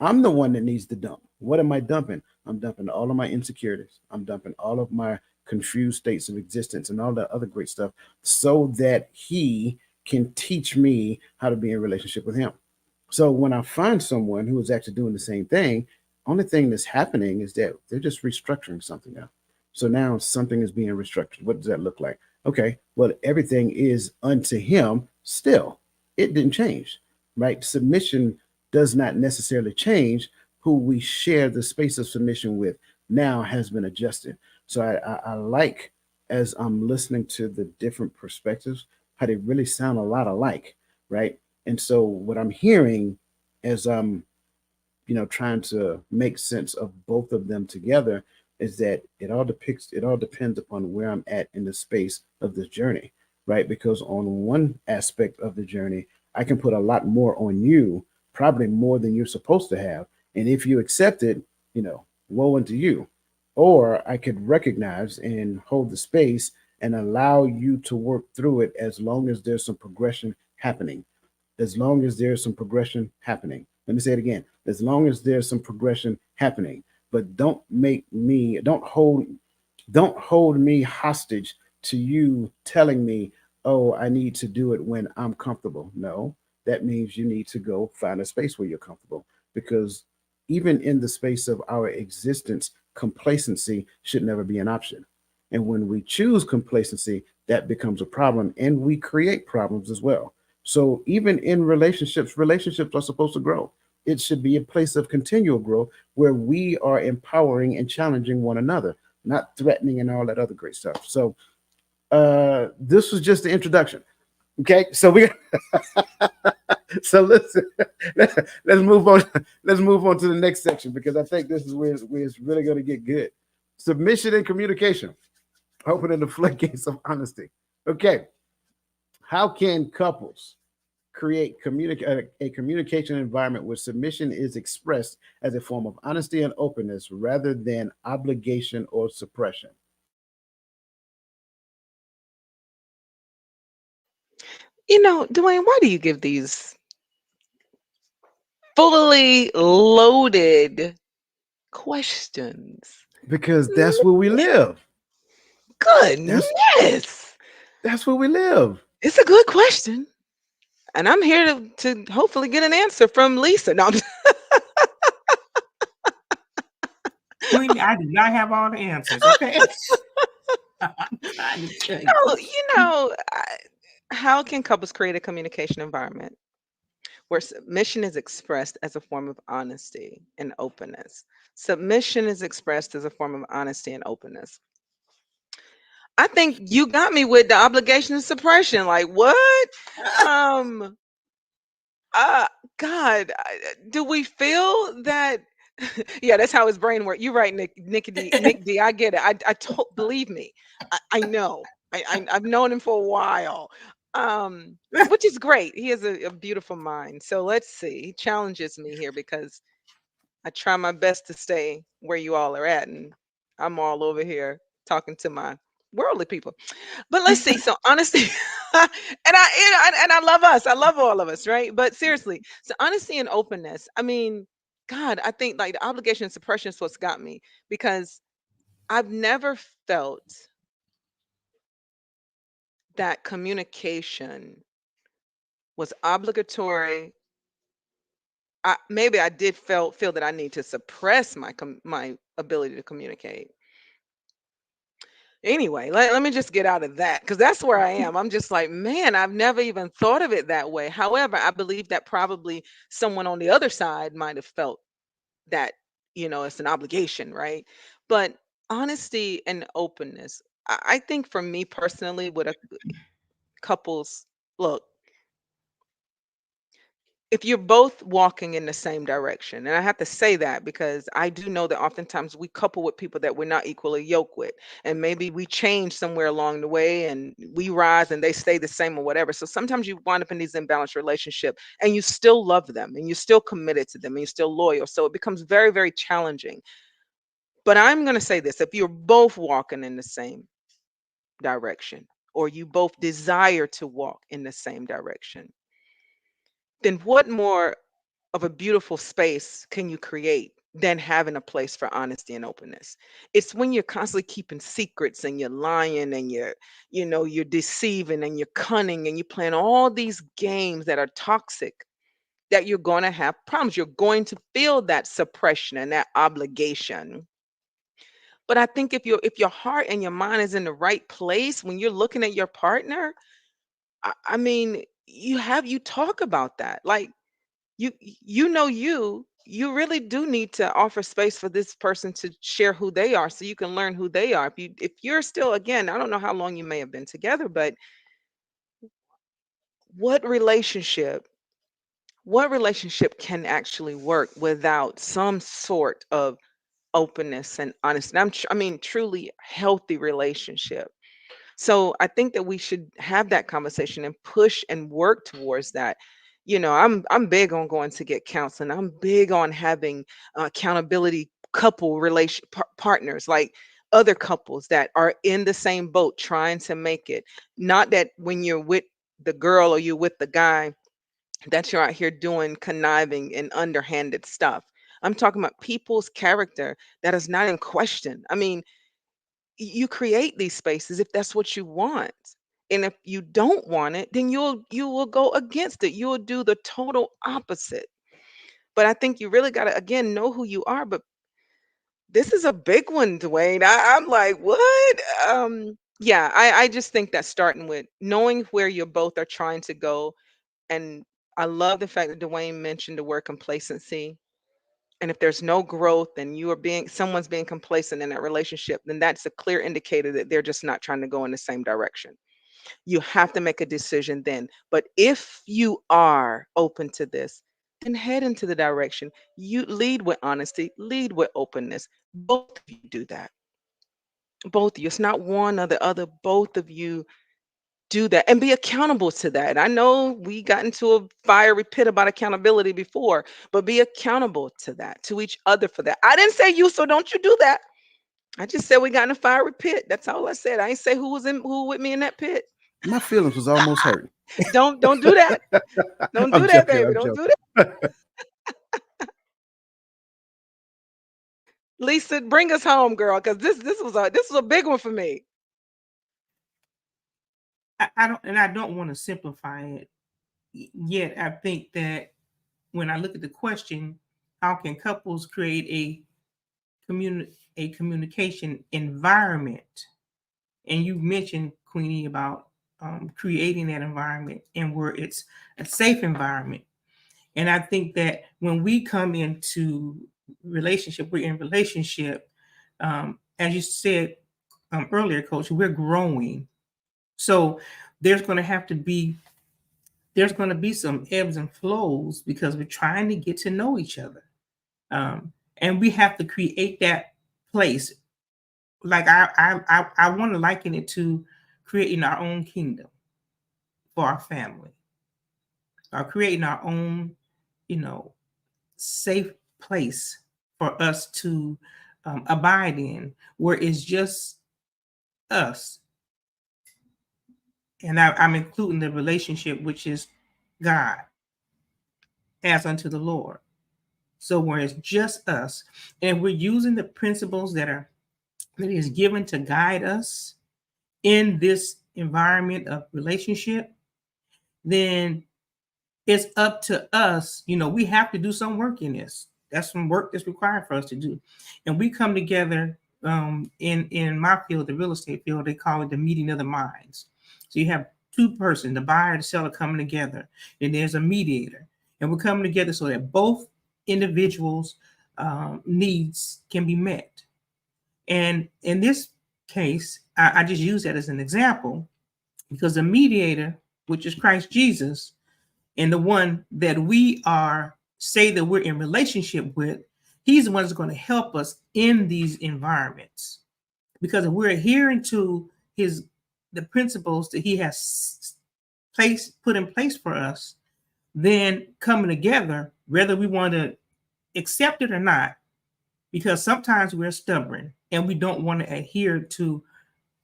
Speaker 1: I'm the one that needs to dump. What am I dumping? I'm dumping all of my insecurities. I'm dumping all of my confused states of existence and all that other great stuff, so that he can teach me how to be in relationship with him. So when I find someone who is actually doing the same thing, only thing that's happening is that they're just restructuring something now. So now something is being restructured. What does that look like? Okay, well, everything is unto him still. It didn't change, right? Submission does not necessarily change who we share the space of submission with. now has been adjusted. So I like, as I'm listening to the different perspectives, how they really sound a lot alike, right? And so what I'm hearing as trying to make sense of both of them together is that it all depends upon where I'm at in the space of this journey, right? Because on one aspect of the journey, I can put a lot more on you, probably more than you're supposed to have. And if you accept it, woe unto you. Or I could recognize and hold the space and allow you to work through it as long as there's some progression happening. As long as there's some progression happening. Let me say it again. As long as there's some progression happening. But don't hold me hostage to you telling me, oh, I need to do it when I'm comfortable. No, that means you need to go find a space where you're comfortable. Because even in the space of our existence, complacency should never be an option. And when we choose complacency, that becomes a problem and we create problems as well. So even in relationships are supposed to grow. It should be a place of continual growth where we are empowering and challenging one another, not threatening and all that other great stuff. So this was just the introduction. Okay, so we so listen, let's move on. Let's move on to the next section because I think this is where it's really going to get good. Submission and communication, opening the floodgates of honesty. Okay, how can couples create a communication environment where submission is expressed as a form of honesty and openness rather than obligation or suppression?
Speaker 2: Dwayne, why do you give these fully loaded questions?
Speaker 1: Because that's where we live. That's
Speaker 2: Goodness.
Speaker 1: that's where we live.
Speaker 2: It's a good question. And I'm here to hopefully get an answer from Lisa. No,
Speaker 3: Queen, I do not have all the answers, okay? I'm trying to tell you.
Speaker 2: no, how can couples create a communication environment where submission is expressed as a form of honesty and openness? Submission is expressed as a form of honesty and openness. I think you got me with the obligation of suppression. Like what? Um, uh, God, do we feel that? Yeah, that's how his brain works. You're right, Nick D. I get it. Believe me, I know. I've known him for a while, which is great. He has a beautiful mind. So let's see. He challenges me here because I try my best to stay where you all are at, and I'm all over here talking to my worldly people. But let's see. So honesty, and I love us. I love all of us, right? But seriously, so honesty and openness. I mean, God, I think like the obligation and suppression is what's got me because I've never felt that communication was obligatory. Maybe I did feel that I need to suppress my ability to communicate. Anyway, let me just get out of that because that's where I am. I'm just like, man, I've never even thought of it that way. However, I believe that probably someone on the other side might have felt that, it's an obligation, right? But honesty and openness, I think for me personally, with a couples, look, if you're both walking in the same direction, and I have to say that because I do know that oftentimes we couple with people that we're not equally yoked with, and maybe we change somewhere along the way and we rise and they stay the same or whatever. So sometimes you wind up in these imbalanced relationship and you still love them and you're still committed to them and you're still loyal. So it becomes very, very challenging. But I'm going to say this, if you're both walking in the same direction or you both desire to walk in the same direction, then what more of a beautiful space can you create than having a place for honesty and openness? It's when you're constantly keeping secrets and you're lying and you're deceiving and you're cunning and you're playing all these games that are toxic that you're going to have problems. You're going to feel that suppression and that obligation. But I think if your heart and your mind is in the right place when you're looking at your partner, I mean, you talk about that. Like you know you. you really do need to offer space for this person to share who they are so you can learn who they are. If you're still, again, I don't know how long you may have been together, but what relationship what relationship can actually work without some sort of openness and honesty? I mean, truly healthy relationship. So I think that we should have that conversation and push and work towards that. I'm big on going to get counseling. I'm big on having accountability couple partners, like other couples that are in the same boat trying to make it. Not that when you're with the girl or you're with the guy that you're out here doing conniving and underhanded stuff. I'm talking about people's character that is not in question. I mean, you create these spaces if that's what you want. And if you don't want it, then you will go against it. You'll do the total opposite. But I think you really got to, again, know who you are. But this is a big one, Dwayne. I'm like, what? Yeah, I just think that starting with knowing where you both are trying to go. And I love the fact that Dwayne mentioned the word complacency. And if there's no growth and someone's being complacent in that relationship, then that's a clear indicator that they're just not trying to go in the same direction. You have to make a decision then. But if you are open to this, then head into the direction. You lead with honesty, lead with openness. Both of you do that. Both of you. It's not one or the other. Both of you do that and be accountable to that. I know we got into a fiery pit about accountability before, but be accountable to that, to each other for that. I didn't say you, so don't you do that. I just said we got in a fiery pit. That's all I said. I ain't say who with me in that pit.
Speaker 1: My feelings was almost hurt.
Speaker 2: Don't do that. Don't
Speaker 1: I'm
Speaker 2: do that,
Speaker 1: joking.
Speaker 2: baby.
Speaker 1: I'm
Speaker 2: Don't do
Speaker 1: joking.
Speaker 2: that. Lisa, bring us home, girl, because this was a big one for me.
Speaker 3: I don't want to simplify it. Yet I think that when I look at the question, how can couples create a communication environment? And you mentioned, Queenie, about creating that environment and where it's a safe environment. And I think that when we come into relationship, we're in relationship. As you said earlier, Coach, we're growing. So there's going to have to be there's going to be some ebbs and flows because we're trying to get to know each other, and we have to create that place. Like I want to liken it to creating our own kingdom for our family, or creating our own, you know, safe place for us to abide in, where it's just us. And I'm including the relationship, which is God, as unto the Lord. So where it's just us, and we're using the principles that is given to guide us in this environment of relationship, then it's up to us. We have to do some work in this. That's some work that's required for us to do. And we come together in my field, the real estate field, they call it the meeting of the minds. So you have two persons, the buyer and the seller, coming together, and there's a mediator. And we're coming together so that both individuals' needs can be met. And in this case, I just use that as an example because the mediator, which is Christ Jesus, and the one that we are say that we're in relationship with, he's the one that's going to help us in these environments. Because if we're adhering to the principles that he has put in place for us, then coming together, whether we want to accept it or not, because sometimes we're stubborn and we don't want to adhere to.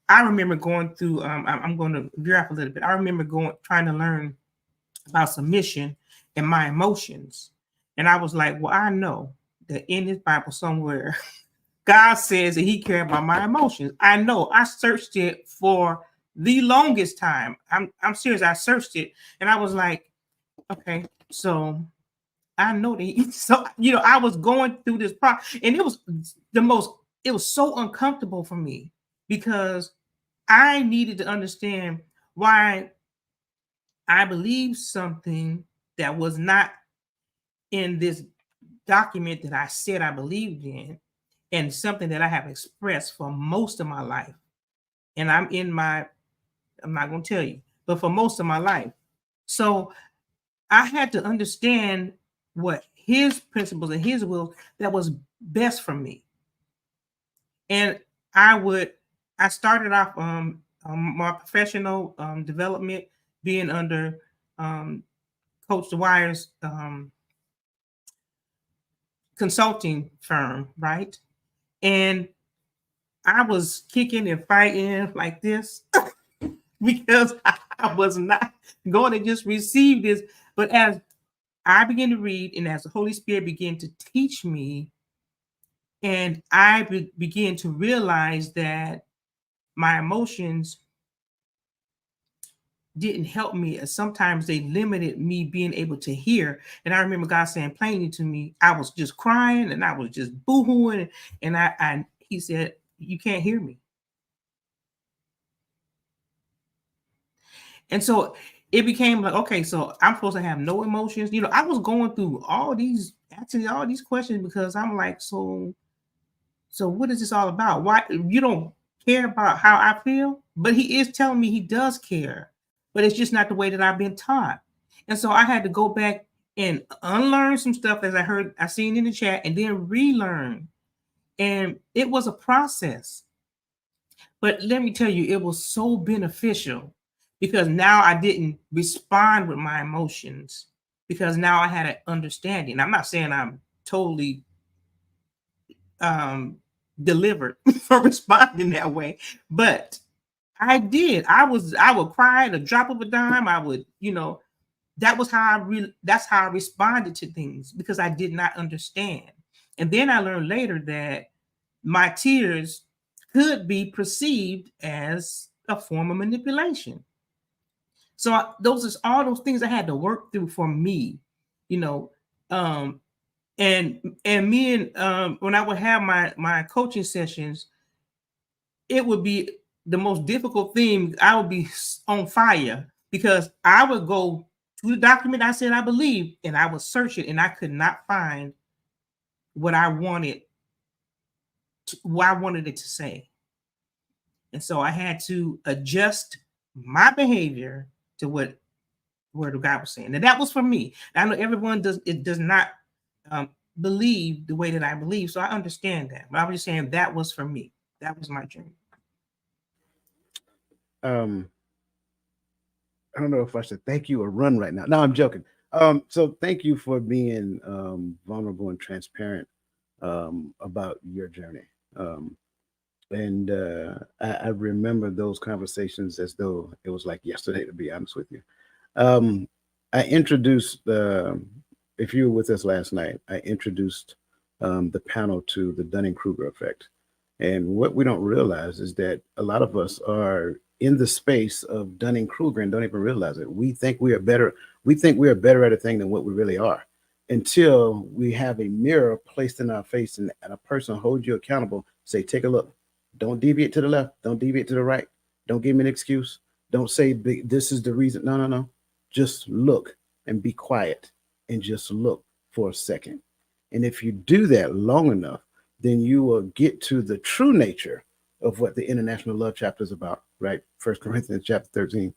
Speaker 3: I remember going through, I'm going to veer off a little bit. I remember trying to learn about submission and my emotions. And I was like, well, I know that in his Bible somewhere, God says that he cared about my emotions. I know. I searched it for the longest time. I'm serious. I searched it and I was like, okay, so I know that so I was going through this process, and it was so uncomfortable for me because I needed to understand why I believed something that was not in this document that I said I believed in, and something that I have expressed for most of my life. And I'm not going to tell you, but for most of my life. So I had to understand what his principles and his will that was best for me. And I started off my professional development being under Coach DeWire's consulting firm, right? And I was kicking and fighting like this because I was not going to just receive this. But as I began to read and as the Holy Spirit began to teach me, and I began to realize that my emotions didn't help me. Sometimes they limited me being able to hear. And I remember God saying plainly to me, I was just crying and I was just boo-hooing. And he said, you can't hear me. And so it became like, okay, so I'm supposed to have no emotions. You know, I was going through asking all these questions because I'm like, so what is this all about? Why you don't care about how I feel? But he is telling me he does care, but it's just not the way that I've been taught. And so I had to go back and unlearn some stuff as I seen in the chat, and then relearn. And it was a process. But let me tell you, it was so beneficial because now I didn't respond with my emotions because now I had an understanding. I'm not saying I'm totally delivered for responding that way, but I did. I would cry at a drop of a dime. I would, that's how I responded to things because I did not understand. And then I learned later that my tears could be perceived as a form of manipulation. So those are all those things I had to work through for me, you know. And me and when I would have my coaching sessions, it would be the most difficult thing. I would be on fire because I would go to the document I said I believed, and I would search it, and I could not find what I wanted it to say. And so I had to adjust my behavior to what the God was saying. And that was for me. I know everyone does not believe the way that I believe. So I understand that. But I was just saying that was for me. That was my journey.
Speaker 1: I don't know if I should thank you or run right now. No, I'm joking. So thank you for being vulnerable and transparent about your journey. And I remember those conversations as though it was like yesterday, to be honest with you. I introduced, if you were with us last night, I introduced the panel to the Dunning-Kruger effect. And what we don't realize is that a lot of us are in the space of Dunning-Kruger and don't even realize it. We think we are better. We think we are better at a thing than what we really are until we have a mirror placed in our face and a person holds you accountable, say, take a look. Don't deviate to the left. Don't deviate to the right. Don't give me an excuse. Don't say this is the reason. No, no, no. Just look and be quiet and just look for a second. And if you do that long enough, then you will get to the true nature of what the International Love chapter is about, right? 1 Corinthians chapter 13.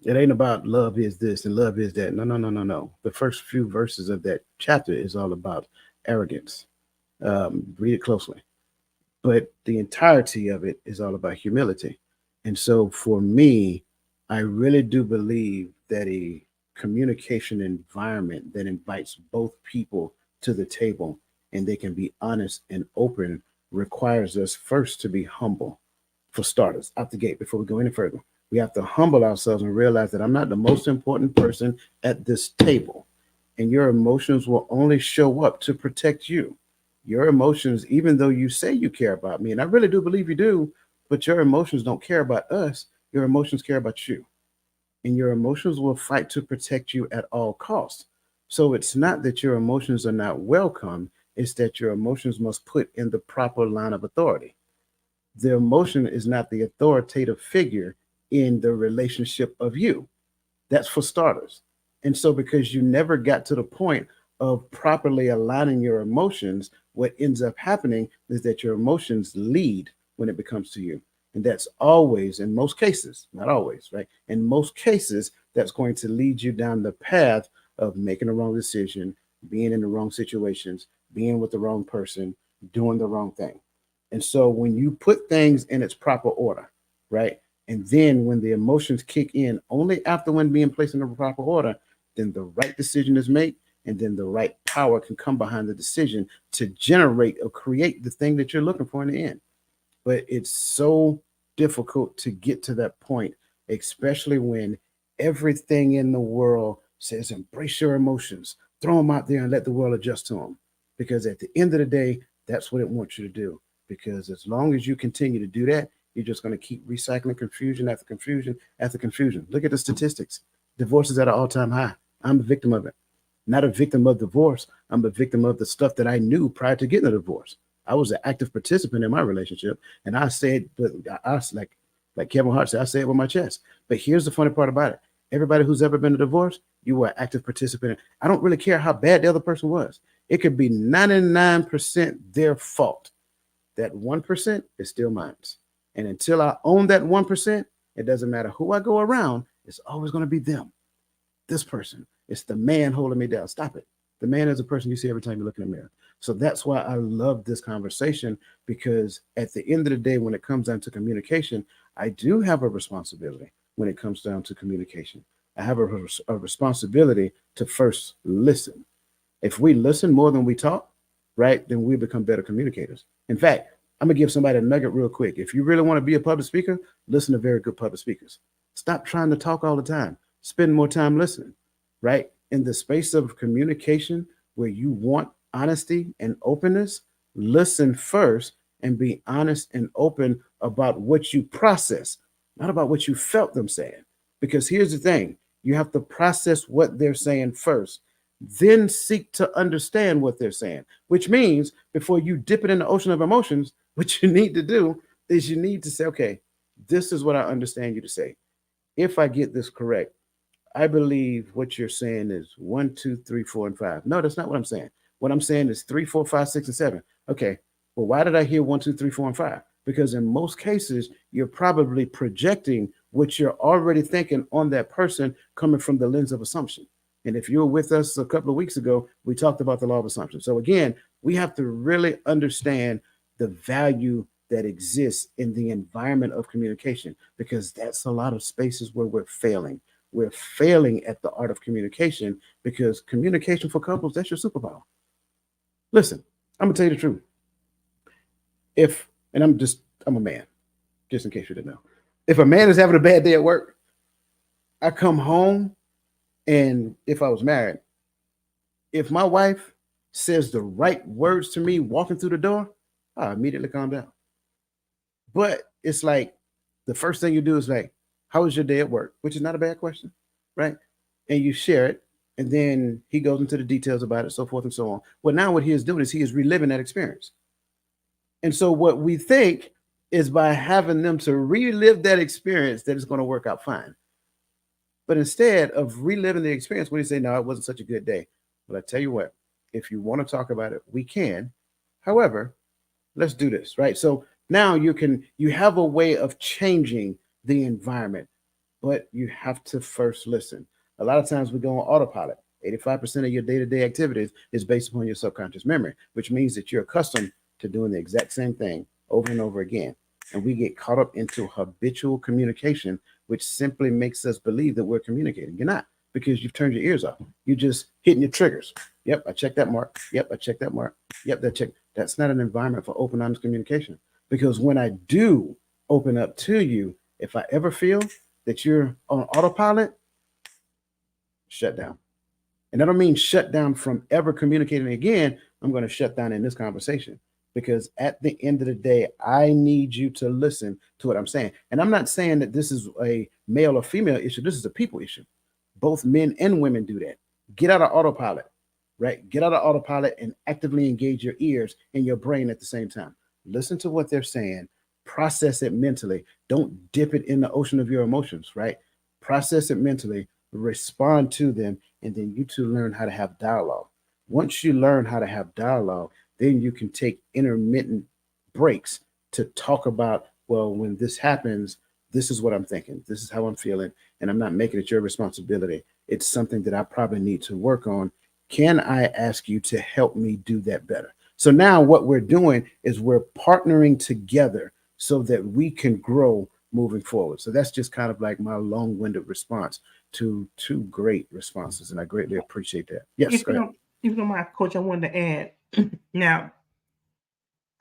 Speaker 1: It ain't about love is this and love is that. No, no, no, no, no. The first few verses of that chapter is all about arrogance. Read it closely. But the entirety of it is all about humility. And so for me, I really do believe that a communication environment that invites both people to the table and they can be honest and open requires us first to be humble. For starters, out the gate, before we go any further, we have to humble ourselves and realize that I'm not the most important person at this table. And your emotions will only show up to protect you. Your emotions, even though you say you care about me, and I really do believe you do, but your emotions don't care about us. Your emotions care about you. And your emotions will fight to protect you at all costs. So it's not that your emotions are not welcome, it's that your emotions must put in the proper line of authority. The emotion is not the authoritative figure in the relationship of you. That's for starters. And so, because you never got to the point of properly aligning your emotions, what ends up happening is that your emotions lead when it becomes to you. And that's always, in most cases, not always, right? In most cases, that's going to lead you down the path of making the wrong decision, being in the wrong situations, being with the wrong person, doing the wrong thing. And so when you put things in its proper order, right? And then when the emotions kick in only after when being placed in the proper order, then the right decision is made, and then the right power can come behind the decision to generate or create the thing that you're looking for in the end. But it's so difficult to get to that point, especially when everything in the world says embrace your emotions, throw them out there and let the world adjust to them. Because at the end of the day, that's what it wants you to do. Because as long as you continue to do that, you're just going to keep recycling confusion after confusion after confusion. Look at the statistics. Divorce is at an all-time high. I'm a victim of it. Not a victim of divorce. I'm a victim of the stuff that I knew prior to getting a divorce. I was an active participant in my relationship, and I said, but I was like Kevin Hart said, I say it with my chest. But here's the funny part about it: everybody who's ever been a divorce, you were an active participant. I don't really care how bad the other person was. It could be 99% their fault. That 1% is still mine. And until I own that 1%, it doesn't matter who I go around. It's always going to be them. This person. It's the man holding me down. Stop it. The man is a person you see every time you look in the mirror. So that's why I love this conversation, because at the end of the day, when it comes down to communication, I do have a responsibility when it comes down to communication. I have a responsibility to first listen. If we listen more than we talk, right, then we become better communicators. In fact, I'm gonna give somebody a nugget real quick. If you really want to be a public speaker, listen to very good public speakers. Stop trying to talk all the time. Spend more time listening, right? In the space of communication where you want honesty and openness, listen first and be honest and open about what you process, not about what you felt them saying. Because here's the thing: you have to process what they're saying first, then seek to understand what they're saying, which means before you dip it in the ocean of emotions, what you need to do is you need to say, okay, this is what I understand you to say. If I get this correct, I believe what you're saying is one, two, three, four, and five. No, that's not what I'm saying. What I'm saying is three, four, five, six, and seven. Okay. Well, why did I hear one, two, three, four, and five? Because in most cases, you're probably projecting what you're already thinking on that person coming from the lens of assumption. And if you were with us a couple of weeks ago, we talked about the law of assumption. So again, we have to really understand the value that exists in the environment of communication, because that's a lot of spaces where we're failing at the art of communication, because communication for couples, that's your superpower. Listen, I'm gonna tell you the truth. If and I'm a man, just in case you didn't know. If a man is having a bad day at work, I come home, and if I was married, if my wife says the right words to me walking through the door, I immediately calm down. But it's like the first thing you do is like, how was your day at work? Which is not a bad question, right? And you share it, and then he goes into the details about it, so forth and so on. Well, now what he is doing is he is reliving that experience. And so what we think is by having them to relive that experience that it's going to work out fine. But instead of reliving the experience, what do you say? No, it wasn't such a good day. But I tell you what, if you want to talk about it, we can. However, let's do this, right? So now you have a way of changing the environment, but you have to first listen. A lot of times we go on autopilot. 85% of your day-to-day activities is based upon your subconscious memory, which means that you're accustomed to doing the exact same thing over and over again. And we get caught up into habitual communication, which simply makes us believe that we're communicating. You're not, because you've turned your ears off. You're just hitting your triggers. Yep, I checked that mark. Yep, I checked that mark. Yep, that check. That's not an environment for open, honest communication. Because when I do open up to you, if I ever feel that you're on autopilot, shut down. And I don't mean shut down from ever communicating again. I'm going to shut down in this conversation, because at the end of the day, I need you to listen to what I'm saying. And I'm not saying that this is a male or female issue. This is a people issue. Both men and women do that. Get out of autopilot, right? Get out of autopilot and actively engage your ears and your brain at the same time. Listen to what they're saying, process it mentally. Don't dip it in the ocean of your emotions, right? Process it mentally, respond to them, and then you two learn how to have dialogue. Once you learn how to have dialogue, then you can take intermittent breaks to talk about, well, when this happens, this is what I'm thinking, this is how I'm feeling, and I'm not making it your responsibility. It's something that I probably need to work on. Can I ask you to help me do that better? So now what we're doing is we're partnering together so that we can grow moving forward. So that's just kind of like my long-winded response to two great responses, and I greatly appreciate that. Yes,
Speaker 3: If
Speaker 1: go
Speaker 3: you
Speaker 1: ahead.
Speaker 3: don't, if you don't mind, Coach, I wanted to add. Now,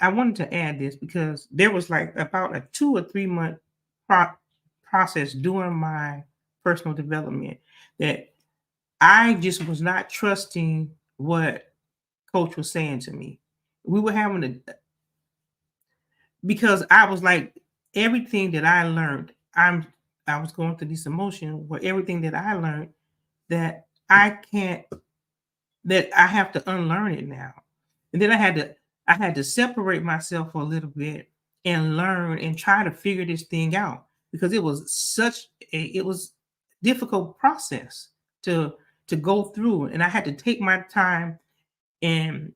Speaker 3: I wanted to add this because there was like about a 2 or 3 month pro- process during my personal development that I just was not trusting what Coach was saying to me. We were having a because I was like everything that I learned. I was going through this emotion where everything that I learned that I can't that I have to unlearn it now. And then I had to separate myself for a little bit and learn and try to figure this thing out because it was it was difficult process to to go through, and I had to take my time and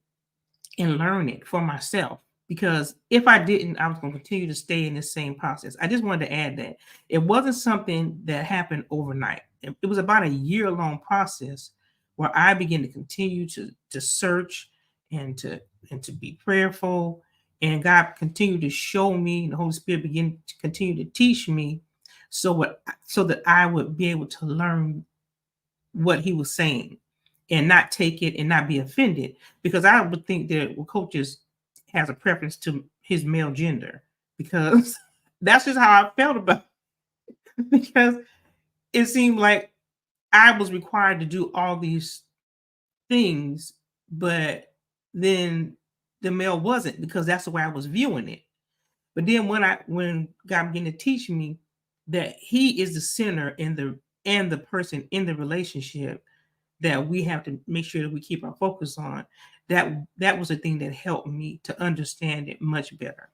Speaker 3: learn it for myself because if I didn't, I was going to continue to stay in the same process. I just wanted to add that it wasn't something that happened overnight. It was about a year-long process where I began to continue to search and to be prayerful, and God continued to show me, and the Holy Spirit began to continue to teach me, so that I would be able to learn what he was saying and not take it and not be offended because I would think that coaches has a preference to his male gender because that's just how I felt about it, because it seemed like I was required to do all these things, but then the male wasn't because that's the way I was viewing it. But then when God began to teach me that he is the center and the person in the relationship that we have to make sure that we keep our focus on, that was the thing that helped me to understand it much better.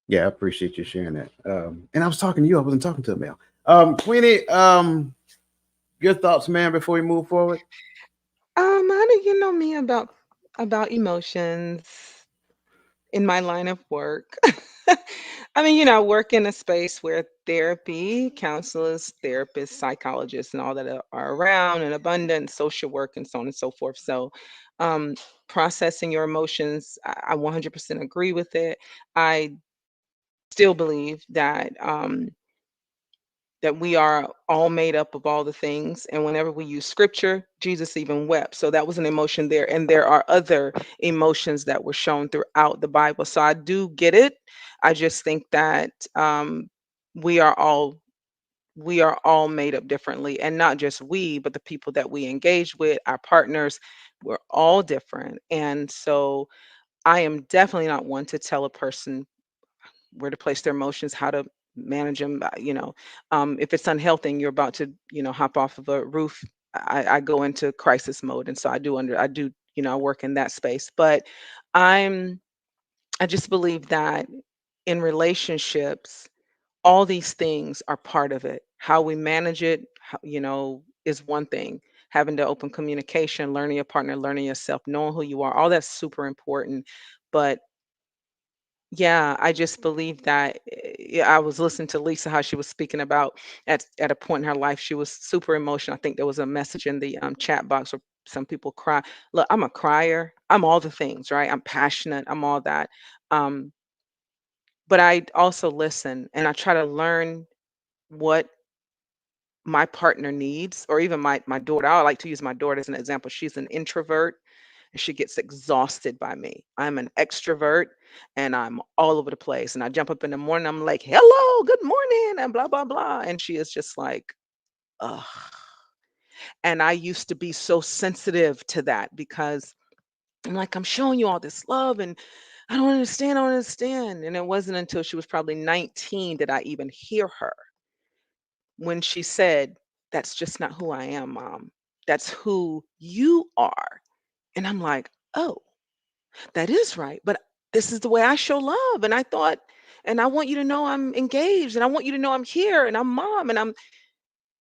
Speaker 1: Yeah, I appreciate you sharing that. And I was talking to you. I wasn't talking to a male. Queenie, your thoughts, man, before we move forward.
Speaker 2: How do you know me about emotions in my line of work? I mean, I work in a space where therapy, counselors, therapists, psychologists, and all that are around, and abundance, social work, and so on and so forth. So, um, processing your emotions, I 100% agree with it. I still believe that we are all made up of all the things. And whenever we use scripture, Jesus even wept. So that was an emotion there. And there are other emotions that were shown throughout the Bible. So I do get it. I just think that we are all we are all made up differently, and not just we, but the people that we engage with, our partners, we're all different. And so I am definitely not one to tell a person where to place their emotions, how to manage them. If it's unhealthy and you're about to, hop off of a roof, I go into crisis mode, and so I do, I work in that space. But I'm, I just believe that in relationships, all these things are part of it. How we manage it, is one thing. Having to open communication, learning your partner, learning yourself, knowing who you are, all that's super important. But yeah, I just believe that yeah, I was listening to Lisa how she was speaking about at a point in her life she was super emotional. I think there was a message in the chat box where some people cry. Look, I'm a crier. I'm all the things, right? I'm passionate. I'm all that. Um, but I also listen and I try to learn what my partner needs, or even my daughter. I like to use my daughter as an example. She's an introvert and she gets exhausted by me. I'm an extrovert and I'm all over the place. And I jump up in the morning, I'm like, hello, good morning, and blah, blah, blah. And she is just like, ugh. And I used to be so sensitive to that because I'm like, I'm showing you all this love and I don't understand. And it wasn't until she was probably 19 did I even hear her when she said, that's just not who I am, mom. That's who you are. And I'm like, oh, that is right. But this is the way I show love. And I thought, and I want you to know I'm engaged and I want you to know I'm here and I'm mom and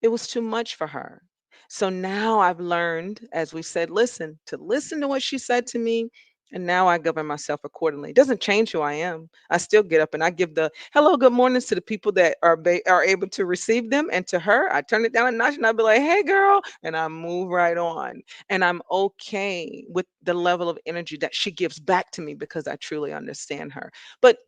Speaker 2: it was too much for her. So now I've learned, as we said, listen to what she said to me. And now I govern myself accordingly. It doesn't change who I am. I still get up and I give the hello, good mornings to the people that are able to receive them. And to her, I turn it down a notch and I'll be like, hey, girl. And I move right on. And I'm okay with the level of energy that she gives back to me because I truly understand her. But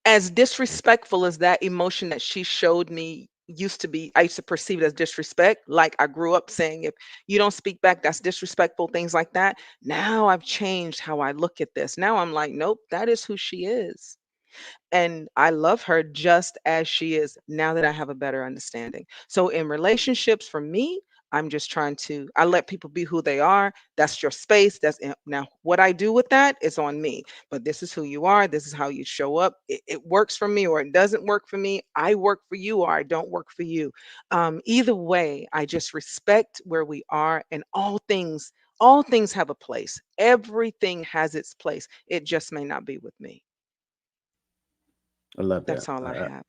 Speaker 2: as disrespectful as that emotion that she showed me used to be, I used to perceive it as disrespect. Like I grew up saying, if you don't speak back, that's disrespectful, things like that. Now I've changed how I look at this. Now I'm like, nope, that is who she is. And I love her just as she is now that I have a better understanding. So in relationships for me, I'm just trying to I let people be who they are. That's your space. Now what I do with that is on me. But this is who you are. This is how you show up. It works for me or it doesn't work for me. I work for you or I don't work for you. Either way, I just respect where we are, and all things have a place. Everything has its place. It just may not be with me.
Speaker 1: I love that.
Speaker 2: That's all I have.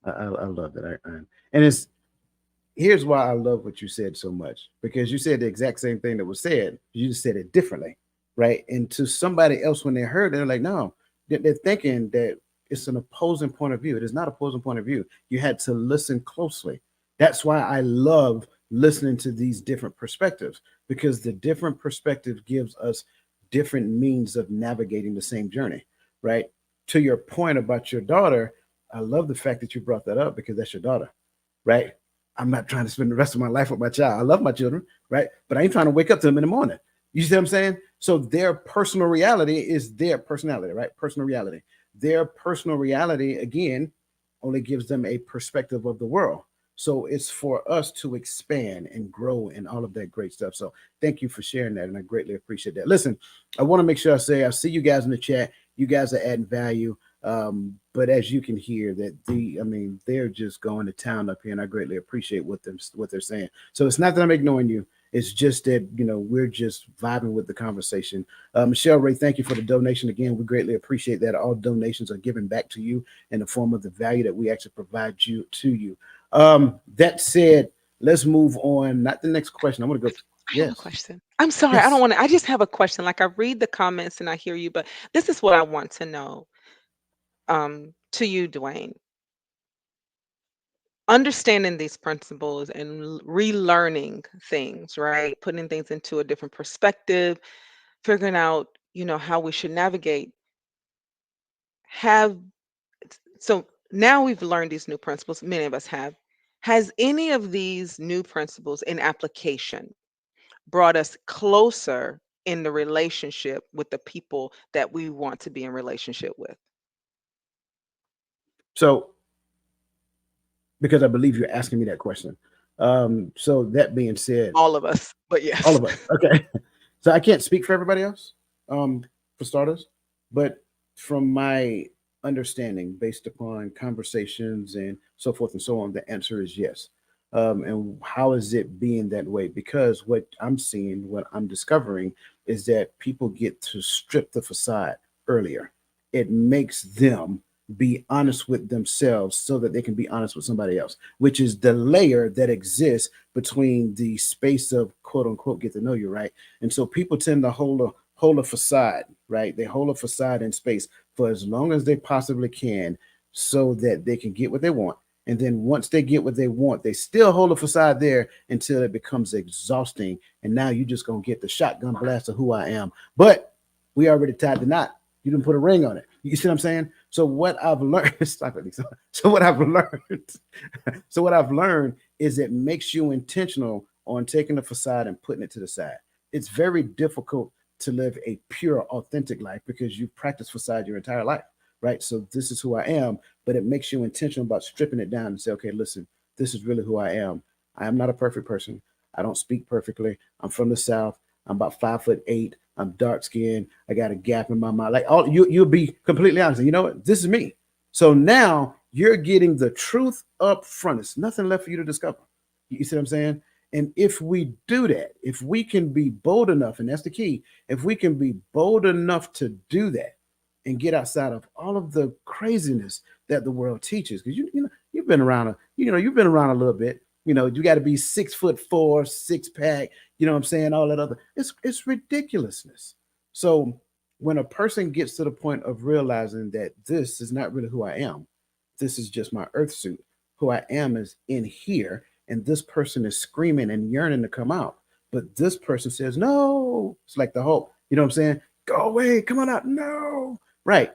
Speaker 1: I love that. And it's here's why I love what you said so much, because you said the exact same thing that was said. You just said it differently, right? And to somebody else, when they heard it, they're like, no, they're thinking that it's an opposing point of view. It is not opposing point of view. You had to listen closely. That's why I love listening to these different perspectives, because the different perspective gives us different means of navigating the same journey, right? To your point about your daughter, I love the fact that you brought that up, because that's your daughter, right? I'm not trying to spend the rest of my life with my child. I love my children, right? But I ain't trying to wake up to them in the morning. You see what I'm saying? So their personal reality is their personality, right? Personal reality. Their personal reality, again, only gives them a perspective of the world. So it's for us to expand and grow and all of that great stuff. So thank you for sharing that. And I greatly appreciate that. Listen, I want to make sure I see you guys in the chat. You guys are adding value. But as you can hear, they're just going to town up here, and I greatly appreciate what they're saying. So it's not that I'm ignoring you. It's just that we're just vibing with the conversation. Michelle Ray, thank you for the donation again. We greatly appreciate that. All donations are given back to you in the form of the value that we actually provide you to you. That said, let's move on. Not the next question. I'm going to go.
Speaker 2: I have a
Speaker 1: Yes,
Speaker 2: question. I'm sorry. I don't
Speaker 1: yes.
Speaker 2: want to. I just have a question. Like I read the comments and I hear you, but this is what I want to know. To you, Dwayne, understanding these principles and relearning things, right? Putting things into a different perspective, figuring out, how we should navigate. Have so now we've learned these new principles. Many of us have. Has any of these new principles in application brought us closer in the relationship with the people that we want to be in relationship with?
Speaker 1: So because I believe you're asking me that question. So that being said,
Speaker 2: All of us, but
Speaker 1: all
Speaker 2: yes.
Speaker 1: of us. Okay. So I can't speak for everybody else, for starters, but from my understanding, based upon conversations and so forth and so on, the answer is yes. And how is it being that way? Because what I'm seeing, what I'm discovering, is that people get to strip the facade earlier. It makes them be honest with themselves so that they can be honest with somebody else, which is the layer that exists between the space of quote unquote get to know you, right? And so people tend to hold a facade, right? They hold a facade in space for as long as they possibly can so that they can get what they want. And then once they get what they want, they still hold a facade there until it becomes exhausting. And now you're just gonna get the shotgun blast of who I am. But we already tied the knot. You didn't put a ring on it. You see what I'm saying? So what I've learned, stop it, Lisa. So what I've learned, so what I've learned is it makes you intentional on taking the facade and putting it to the side. It's very difficult to live a pure, authentic life because you've practiced facade your entire life, right? So this is who I am, but it makes you intentional about stripping it down and say, okay, listen, this is really who I am. I am not a perfect person. I don't speak perfectly. I'm from the South. I'm about 5'8". I'm dark skinned. I got a gap in my mind. Like all you'll be completely honest. You know what? This is me. So now you're getting the truth up front. It's nothing left for you to discover. You see what I'm saying? And if we do that, if we can be bold enough, and that's the key, if we can be bold enough to do that and get outside of all of the craziness that the world teaches, because you've been around you've been around a little bit. You got to be 6'4", 6 pack. You know what I'm saying? All that other. It's ridiculousness. So when a person gets to the point of realizing that this is not really who I am, this is just my earth suit. Who I am is in here, and this person is screaming and yearning to come out. But this person says, no. It's like the Hulk. You know what I'm saying? Go away, come on out. No. Right.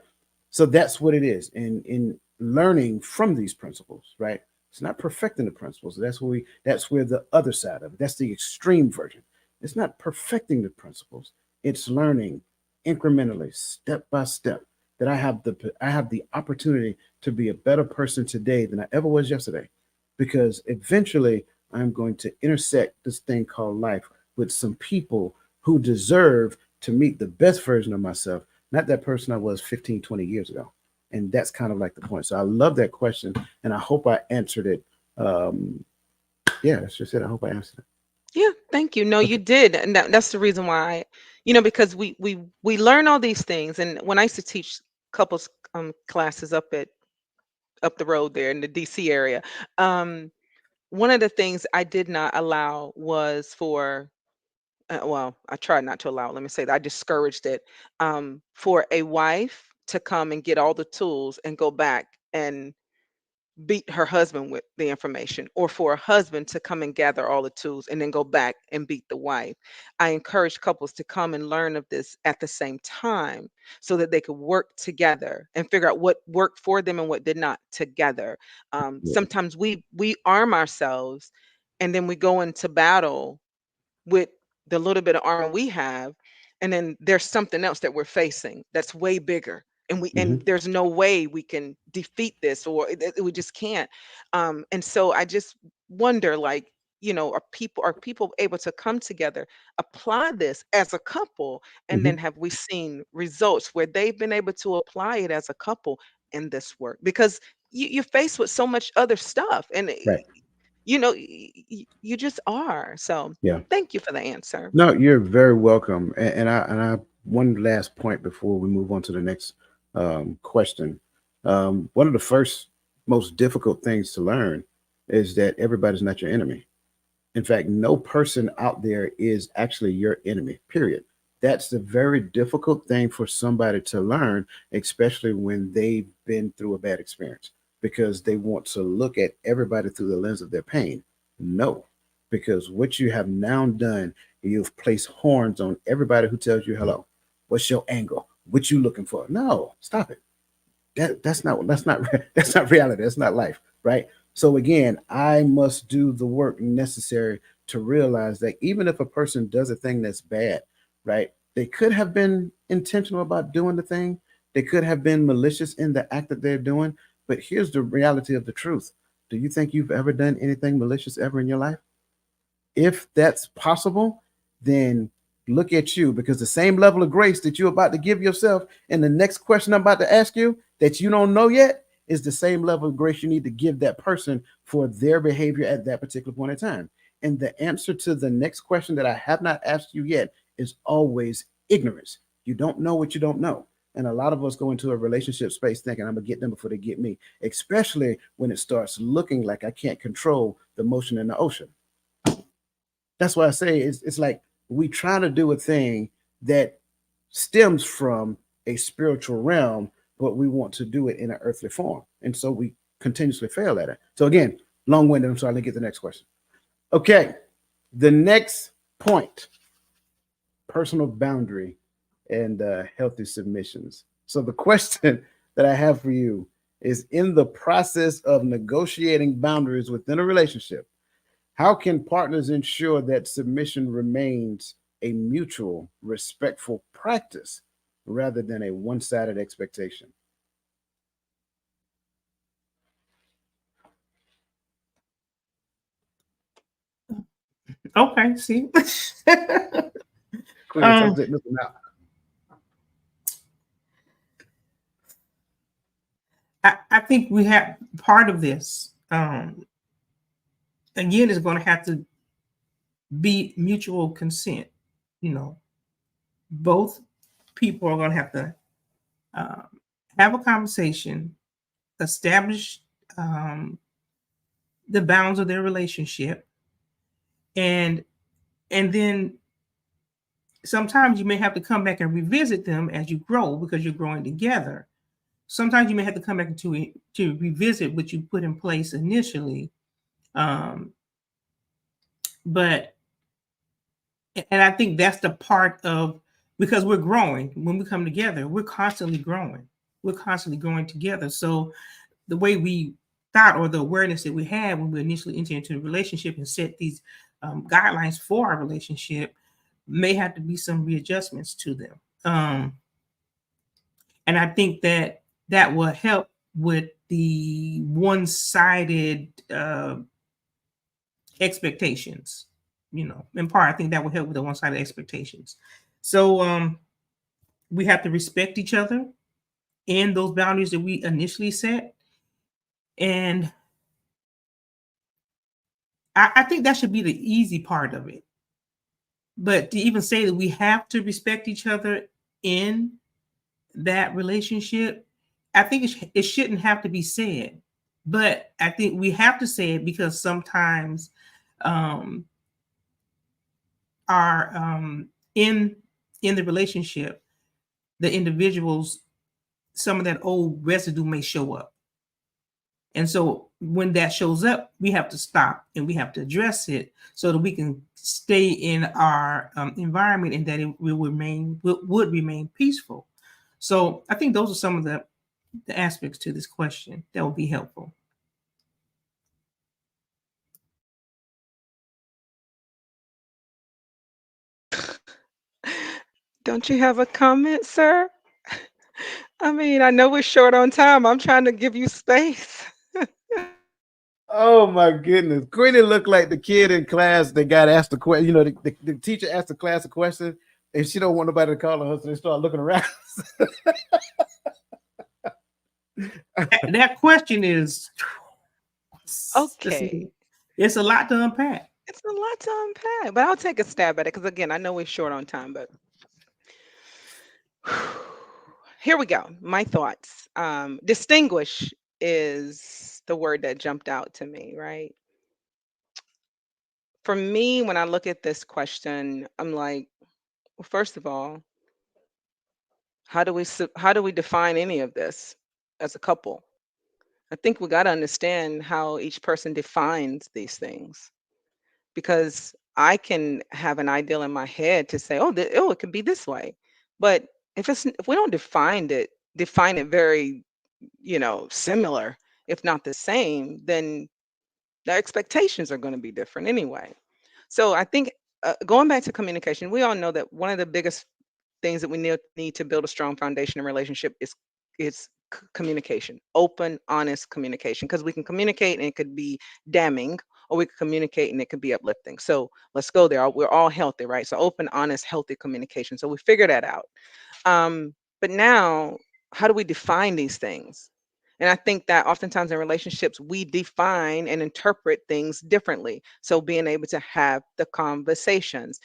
Speaker 1: So that's what it is. And in learning from these principles, right? It's not perfecting the principles. That's where the other side of it. That's the extreme version. It's not perfecting the principles. It's learning incrementally, step by step, that I have the opportunity to be a better person today than I ever was yesterday. Because eventually I'm going to intersect this thing called life with some people who deserve to meet the best version of myself, not that person I was 15, 20 years ago. And that's kind of like the point. So I love that question, and I hope I answered it. Um, yeah, that's just it. I hope I answered it.
Speaker 2: Yeah, thank you. No, you
Speaker 1: Okay.
Speaker 2: did, and that's the reason why, because we learn all these things. And when I used to teach couples classes up the road there in the DC area, um, one of the things I did not allow was for well, I tried not to allow. Let me say that I discouraged it, for a wife to come and get all the tools and go back and beat her husband with the information, or for a husband to come and gather all the tools and then go back and beat the wife. I encourage couples to come and learn of this at the same time, so that they could work together and figure out what worked for them and what did not together.
Speaker 1: Yeah.
Speaker 2: Sometimes we arm ourselves, and then we go into battle with the little bit of armor we have, and then there's something else that we're facing that's way bigger, and
Speaker 1: Hmm.
Speaker 2: there's no way we can defeat this, or we just can't. And so I just wonder, like, are people able to come together, apply this as a couple, and then
Speaker 1: Hmm.
Speaker 2: have we seen results where they've been able to apply it as a couple in this work? Because you're faced with so much other stuff, and
Speaker 1: Right.
Speaker 2: you just are. So
Speaker 1: Yeah.
Speaker 2: thank you for the answer.
Speaker 1: No, you're very welcome. And I one last point before we move on to the next question. One of the first most difficult things to learn is that everybody's not your enemy. In fact, no person out there is actually your enemy, period. That's the very difficult thing for somebody to learn, especially when they've been through a bad experience, because they want to look at everybody through the lens of their pain. No, because what you have now done, you've placed horns on everybody who tells you hello. What's your angle? What you looking for? No, stop it. That's not that's not reality. That's not life, right? So again, I must do the work necessary to realize that even if a person does a thing that's bad, right? They could have been intentional about doing the thing. They could have been malicious in the act that they're doing. But here's the reality of the truth. Do you think you've ever done anything malicious ever in your life? If that's possible, then look at you, because the same level of grace that you're about to give yourself in the next question I'm about to ask you that you don't know yet is the same level of grace you need to give that person for their behavior at that particular point in time. And the answer to the next question that I have not asked you yet is always ignorance. You don't know what you don't know. And a lot of us go into a relationship space thinking I'm gonna get them before they get me, especially when it starts looking like I can't control the motion in the ocean. That's why I say it's like we try to do a thing that stems from a spiritual realm, but we want to do it in an earthly form. And so we continuously fail at it. So again, long-winded. I'm sorry, let me get the next question. Okay. The next point, personal boundary and healthy submissions. So the question that I have for you is, in the process of negotiating boundaries within a relationship, how can partners ensure that submission remains a mutual, respectful practice rather than a one sided expectation?
Speaker 3: Okay, see.
Speaker 1: Queen, tell us
Speaker 3: um,
Speaker 1: that listen out.
Speaker 3: I think we have part of this. Again, is going to have to be mutual consent. You know, both people are going to have to um, have a conversation, establish um, the bounds of their relationship, and then sometimes you may have to come back and revisit them as you grow because you're growing together. Sometimes you may have to come back to revisit what you put in place initially. Um, but and I think that's the part of, because we're growing when we come together, we're constantly growing. We're constantly growing together. So the way we thought, or the awareness that we had when we initially entered into a relationship and set these guidelines for our relationship, may have to be some readjustments to them. And I think that that will help with the one-sided expectations. In part, I think that will help with the one-sided expectations. So we have to respect each other and those boundaries that we initially set. And I think that should be the easy part of it. But to even say that we have to respect each other in that relationship, I think it shouldn't have to be said. But I think we have to say it because sometimes um, our in the relationship, the individuals, some of that old residue may show up. And so when that shows up, we have to stop and we have to address it so that we can stay in our environment, and that it will would remain peaceful. So I think those are some of the aspects to this question that would be helpful.
Speaker 2: Don't you have a comment, sir? I mean, I know we're short on time. I'm trying to give you space.
Speaker 1: Oh my goodness. Queenie looked like the kid in class that got asked a question. The teacher asked the class a question and she don't want nobody to call her, so they start looking around.
Speaker 3: That question is,
Speaker 2: Okay.
Speaker 3: it's a lot to unpack.
Speaker 2: It's a lot to unpack, but I'll take a stab at it because, again, I know we're short on time, but here we go. My thoughts. Distinguish is the word that jumped out to me, right? For me, when I look at this question, I'm like, well, first of all, how do we define any of this as a couple? I think we got to understand how each person defines these things, because I can have an ideal in my head to say, oh, it could be this way, but if we don't define it very, similar, if not the same, then the expectations are going to be different anyway. So I think, going back to communication, we all know that one of the biggest things that we need to build a strong foundation in relationship is communication, open, honest communication, because we can communicate and it could be damning, or we can communicate and it could be uplifting. So let's go there. We're all healthy, right? So open, honest, healthy communication. So we figure that out. But now, how do we define these things? And I think that oftentimes in relationships, we define and interpret things differently. So being able to have the conversations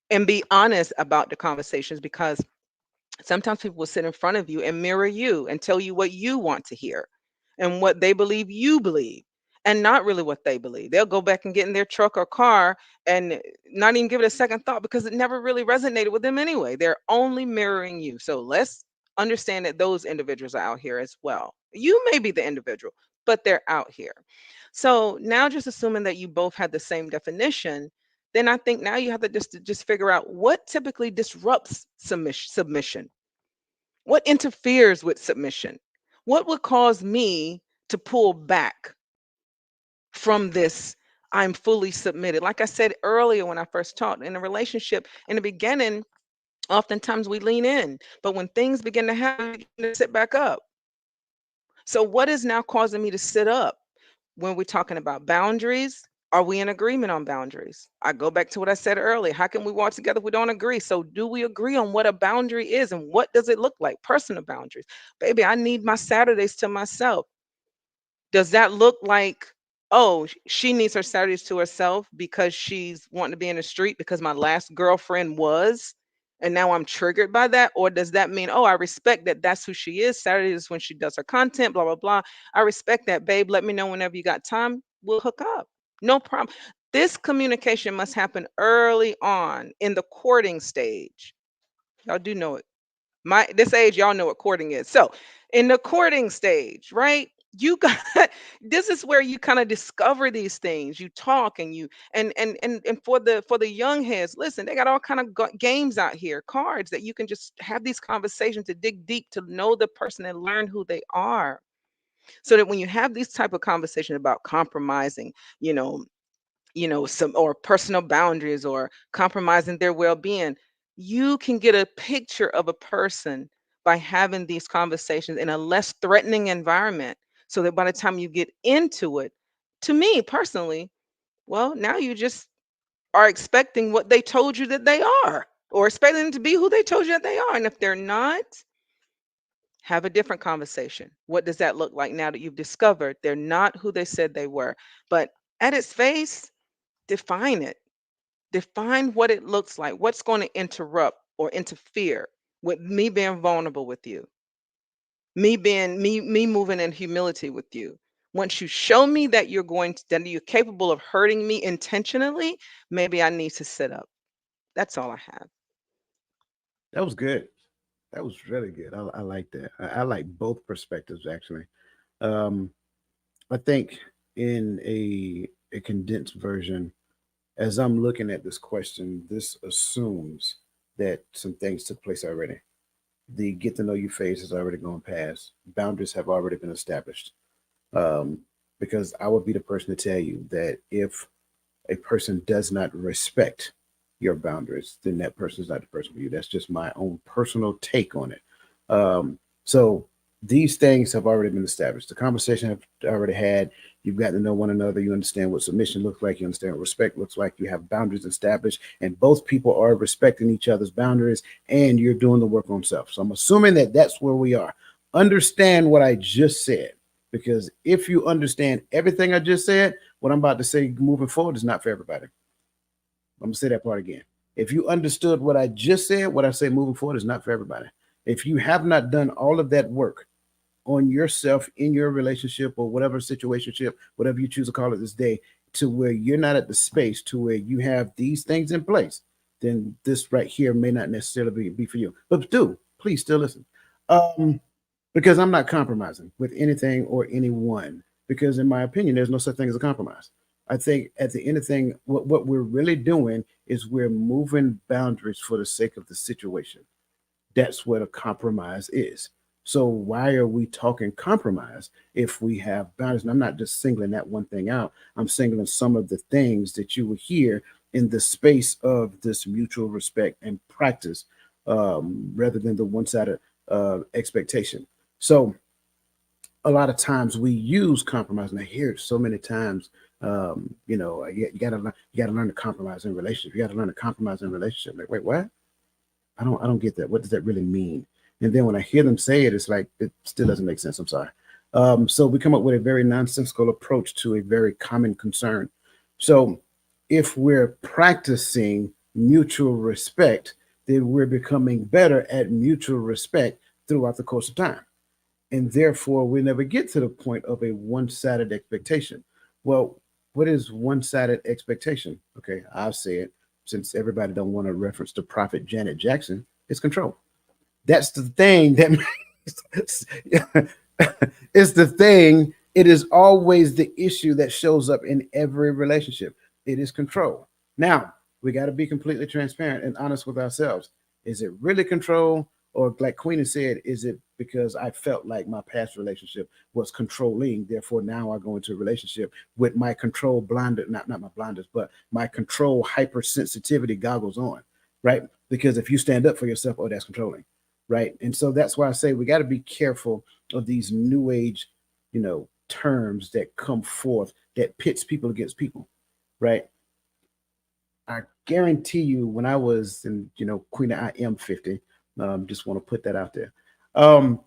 Speaker 2: and be honest about the conversations, because sometimes people will sit in front of you and mirror you and tell you what you want to hear and what they believe you believe, and not really what they believe. They'll go back and get in their truck or car and not even give it a second thought because it never really resonated with them anyway. They're only mirroring you. So let's understand that those individuals are out here as well. You may be the individual, but they're out here. So now, just assuming that you both had the same definition, then I think now you have to just figure out what typically disrupts submission. What interferes with submission? What would cause me to pull back from this? I'm fully submitted. Like I said earlier when I first talked, in a relationship, in the beginning, oftentimes we lean in, but when things begin to happen, we begin to sit back up. So, what is now causing me to sit up? When we're talking about boundaries, are we in agreement on boundaries? I go back to what I said earlier. How can we walk together if we don't agree? So, do we agree on what a boundary is and what does it look like? Personal boundaries. Baby, I need my Saturdays to myself. Does that look like, oh, she needs her Saturdays to herself because she's wanting to be in the street because my last girlfriend was, and now I'm triggered by that? Or does that mean, oh, I respect that that's who she is? Saturdays is when she does her content, blah, blah, blah. I respect that, babe. Let me know whenever you got time. we'll hook up. No problem. This communication must happen early on in the courting stage. Y'all do know it. My this age, y'all know what courting is. So in the courting stage, right? You got this is where you kind of discover these things. You talk and you and for the young heads, listen, they got all kind of games out here, cards that you can just have these conversations to dig deep to know the person and learn who they are. So that when you have these type of conversations about compromising, you know, some or personal boundaries or compromising their well-being, you can get a picture of a person by having these conversations in a less threatening environment, so that by the time you get into it, to me personally, well, now you just are expecting what they told you that they are, or expecting them to be who they told you that they are. And if they're not, have a different conversation. What does that look like now that you've discovered they're not who they said they were? But at its face, define it. Define what it looks like. What's going to interrupt or interfere with me being vulnerable with you? Me moving in humility with you. Once you show me that that you're capable of hurting me intentionally, maybe I need to sit up. That's all I have.
Speaker 1: That was good. That was really good. I like that. I like both perspectives actually. Um, I think in a condensed version, as I'm looking at this question, this assumes that some things took place already. The get to know you phase has already gone past. Boundaries have already been established. Um, because I would be the person to tell you that if a person does not respect your boundaries, then that person is not the person for you. That's just my own personal take on it. So these things have already been established. The conversation have already had. You've got to know one another. You understand what submission looks like. You understand what respect looks like. You have boundaries established, and both people are respecting each other's boundaries, and you're doing the work on self. So I'm assuming that that's where we are. Understand what I just said, because if you understand everything I just said, what I'm about to say moving forward is not for everybody. I'm gonna say that part again. If you understood what I just said, what I say moving forward is not for everybody. If you have not done all of that work on yourself in your relationship or whatever situationship, whatever you choose to call it this day, to where you're not at the space to where you have these things in place, then this right here may not necessarily be for you. But do please still listen. Um, because I'm not compromising with anything or anyone. Because in my opinion, there's no such thing as a compromise. I think at the end of thing, what we're really doing is we're moving boundaries for the sake of the situation. That's what a compromise is. So why are we talking compromise if we have boundaries? And I'm not just singling that one thing out. I'm singling some of the things that you will hear in the space of this mutual respect and practice, rather than the one-sided expectation. So a lot of times we use compromise, and I hear it so many times. You got to learn. You got to learn to compromise in relationship. You got to learn to compromise in relationship. Like, wait, what? I don't get that. What does that really mean? And then when I hear them say it, it's like it still doesn't make sense. I'm sorry. So we come up with a very nonsensical approach to a very common concern. So if we're practicing mutual respect, then we're becoming better at mutual respect throughout the course of time. And therefore, we never get to the point of a one-sided expectation. Well, what is one-sided expectation? Okay, I'll say it since everybody don't want to reference the prophet Janet Jackson. It's control. That's the thing that it's the thing. It is always the issue that shows up in every relationship. It is control. Now, we got to be completely transparent and honest with ourselves. Is it really control? Or, like Queen has said, is it because I felt like my past relationship was controlling? Therefore, now I go into a relationship with my control blinded, not my blinders, but my control hypersensitivity goggles on, right? Because if you stand up for yourself, oh, that's controlling, right? And so that's why I say we got to be careful of these new age, terms that come forth that pits people against people, right? I guarantee you, when I was in, Queen, I am 50. Just want to put that out there. Um,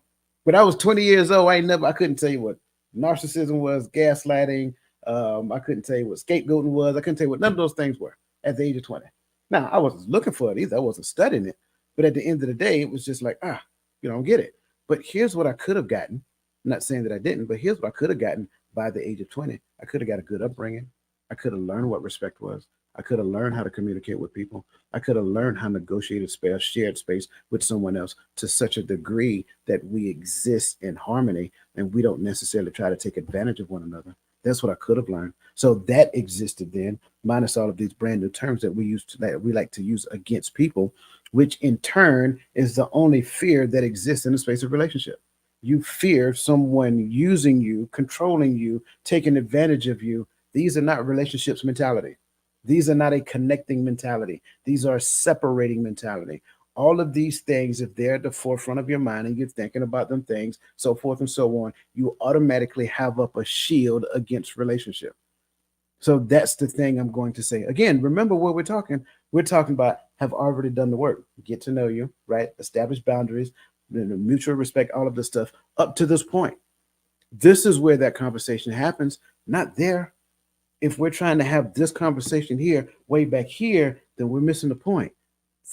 Speaker 1: when I was 20 years old, I couldn't tell you what narcissism was, gaslighting. I couldn't tell you what scapegoating was. I couldn't tell you what none of those things were at the age of 20. Now, I wasn't looking for it either. I wasn't studying it. But at the end of the day, it was just like, you don't get it. But here's what I could have gotten. I'm not saying that I didn't, but here's what I could have gotten by the age of 20, I could have got a good upbringing. I could have learned what respect was. I could have learned how to communicate with people. I could have learned how to negotiate a space, shared space with someone else to such a degree that we exist in harmony and we don't necessarily try to take advantage of one another. That's what I could have learned. So that existed then, minus all of these brand new terms that we use to, that we like to use against people, which in turn is the only fear that exists in the space of relationship. You fear someone using you, controlling you, taking advantage of you. These are not relationships mentality. These are not a connecting mentality. These are a separating mentality. All of these things, if they're at the forefront of your mind and you're thinking about them things, so forth and so on, you automatically have up a shield against relationship. So that's the thing I'm going to say. Again, remember what we're talking. We're talking about have already done the work, get to know you, right? Establish boundaries, mutual respect, all of this stuff up to this point. This is where that conversation happens, not there. If we're trying to have this conversation here, way back here, then we're missing the point.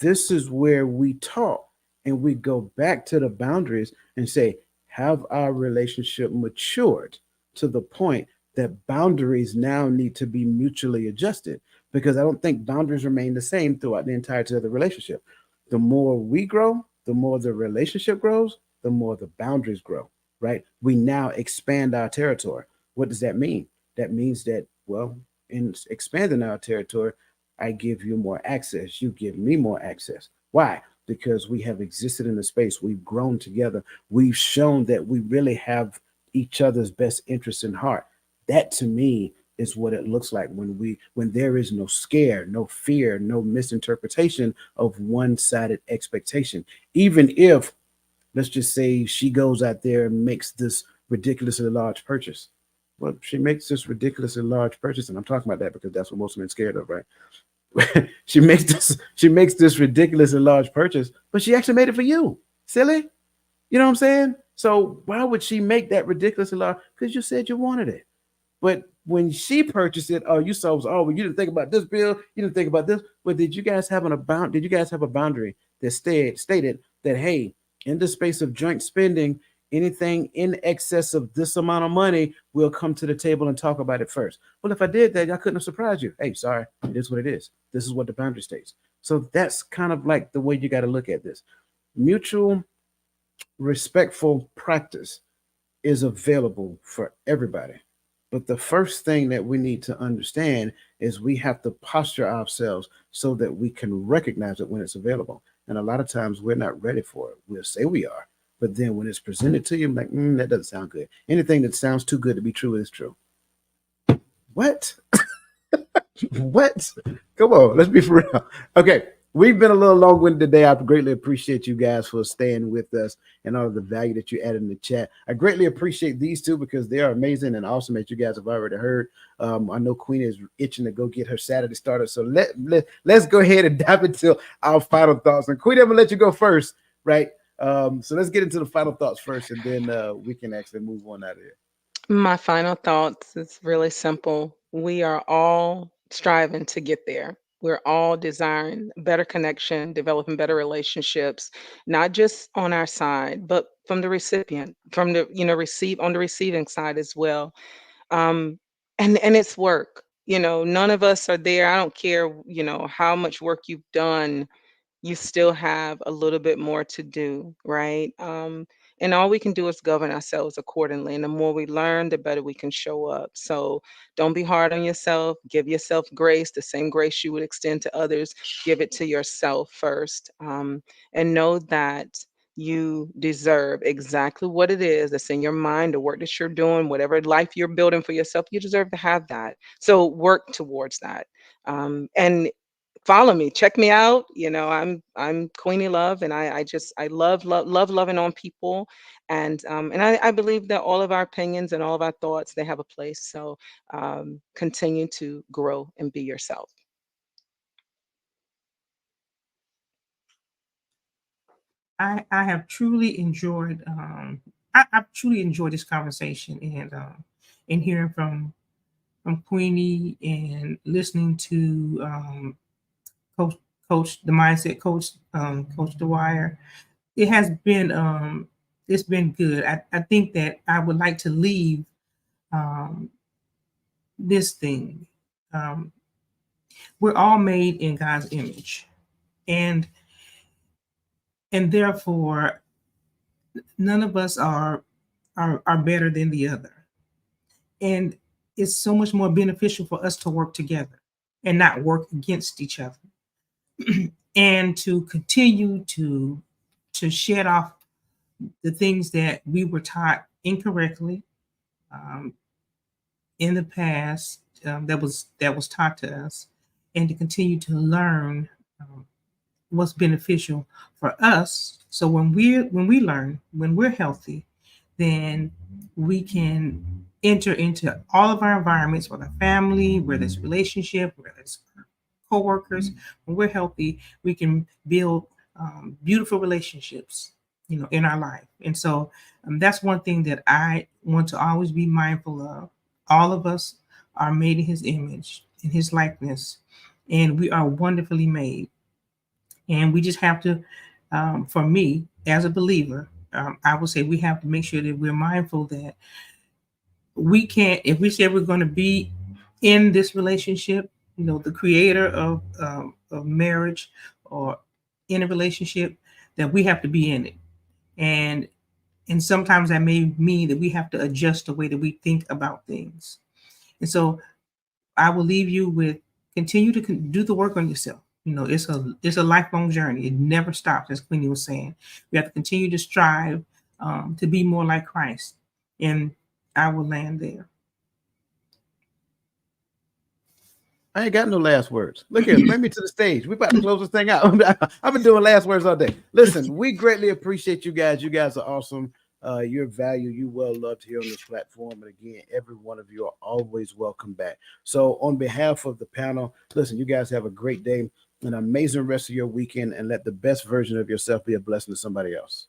Speaker 1: This is where we talk and we go back to the boundaries and say, have our relationship matured to the point that boundaries now need to be mutually adjusted? Because I don't think boundaries remain the same throughout the entirety of the relationship. The more we grow, the more the relationship grows, the more the boundaries grow, right? We now expand our territory. What does that mean? That means that, well, in expanding our territory, I give you more access. You give me more access. Why? Because we have existed in the space. We've grown together. We've shown that we really have each other's best interests in heart. That to me is what it looks like when there is no scare, no fear, no misinterpretation of one-sided expectation. Even if, let's just say, she goes out there and makes this ridiculously large purchase. Well, she makes this ridiculously large purchase, and I'm talking about that because that's what most men are scared of, right? She makes this ridiculously large purchase, but she actually made it for you. Silly. You know what I'm saying? So why would she make that ridiculously large? Because you said you wanted it. But when she purchased it, oh, you saw, oh, well, you didn't think about this bill, you didn't think about this. But did you guys have a boundary that stated that, hey, in the space of joint spending, anything in excess of this amount of money, we'll come to the table and talk about it first. Well, if I did that, I couldn't have surprised you. Hey, sorry, it is what it is. This is what the boundary states. So that's kind of like the way you got to look at this. Mutual respectful practice is available for everybody. But the first thing that we need to understand is we have to posture ourselves so that we can recognize it when it's available. And a lot of times we're not ready for it. We'll say we are, but then when it's presented to you, I'm like, that doesn't sound good. Anything that sounds too good to be true is true. What? What? Come on, let's be for real. Okay, we've been a little long winded today. I greatly appreciate you guys for staying with us and all of the value that you added in the chat. I greatly appreciate these two because they are amazing and awesome, as you guys have already heard. I know Queen is itching to go get her Saturday started. So let's go ahead and dive into our final thoughts. And Queen, I'm going to let you go first, right? So let's get into the final thoughts first, and then we can actually move on out of here.
Speaker 2: My final thoughts is really simple. We are all striving to get there. We're all desiring better connection, developing better relationships, not just on our side, but from the recipient, from the receive on the receiving side as well. Um, and it's work. None of us are there. I don't care, how much work you've done, you still have a little bit more to do, right? And all we can do is govern ourselves accordingly. And the more we learn, the better we can show up. So don't be hard on yourself. Give yourself grace, the same grace you would extend to others. Give it to yourself first. And know that you deserve exactly what it is that's in your mind, the work that you're doing, whatever life you're building for yourself, you deserve to have that. So work towards that. And follow me, check me out. I'm Queenie Love, and I love loving on people, and I believe that all of our opinions and all of our thoughts, they have a place. So continue to grow and be yourself.
Speaker 3: I have truly enjoyed I've truly enjoyed this conversation and hearing from Queenie and listening to Coach Coach the mindset coach Coach Dwyer. It has been it's been good. I think that I would like to leave um, this thing. Um, we're all made in God's image, and therefore none of us are better than the other. And it's so much more beneficial for us to work together and not work against each other, and to continue to shed off the things that we were taught incorrectly, um, in the past, that was taught to us, and to continue to learn um, what's beneficial for us. So when we learn, when we're healthy, then we can enter into all of our environments, whether family, whether it's relationship, whether it's coworkers. When we're healthy, we can build beautiful relationships, in our life. And so that's one thing that I want to always be mindful of. All of us are made in His image, in His likeness, and we are wonderfully made. And we just have to, for me as a believer, I would say we have to make sure that we're mindful that we can't, if we say we're going to be in this relationship, the creator of marriage, or in a relationship, that we have to be in it. And sometimes that may mean that we have to adjust the way that we think about things. And so I will leave you with, continue to do the work on yourself. It's a lifelong journey. It never stops, as Queenie was saying. We have to continue to strive to be more like Christ. And I will land there.
Speaker 1: I ain't got no last words. Look here, bring me to the stage. We about to close this thing out. I've been doing last words all day. Listen, we greatly appreciate you guys. You guys are awesome. Your value, you well loved here on this platform. And again, every one of you are always welcome back. So on behalf of the panel, listen, you guys have a great day, an amazing rest of your weekend, and let the best version of yourself be a blessing to somebody else.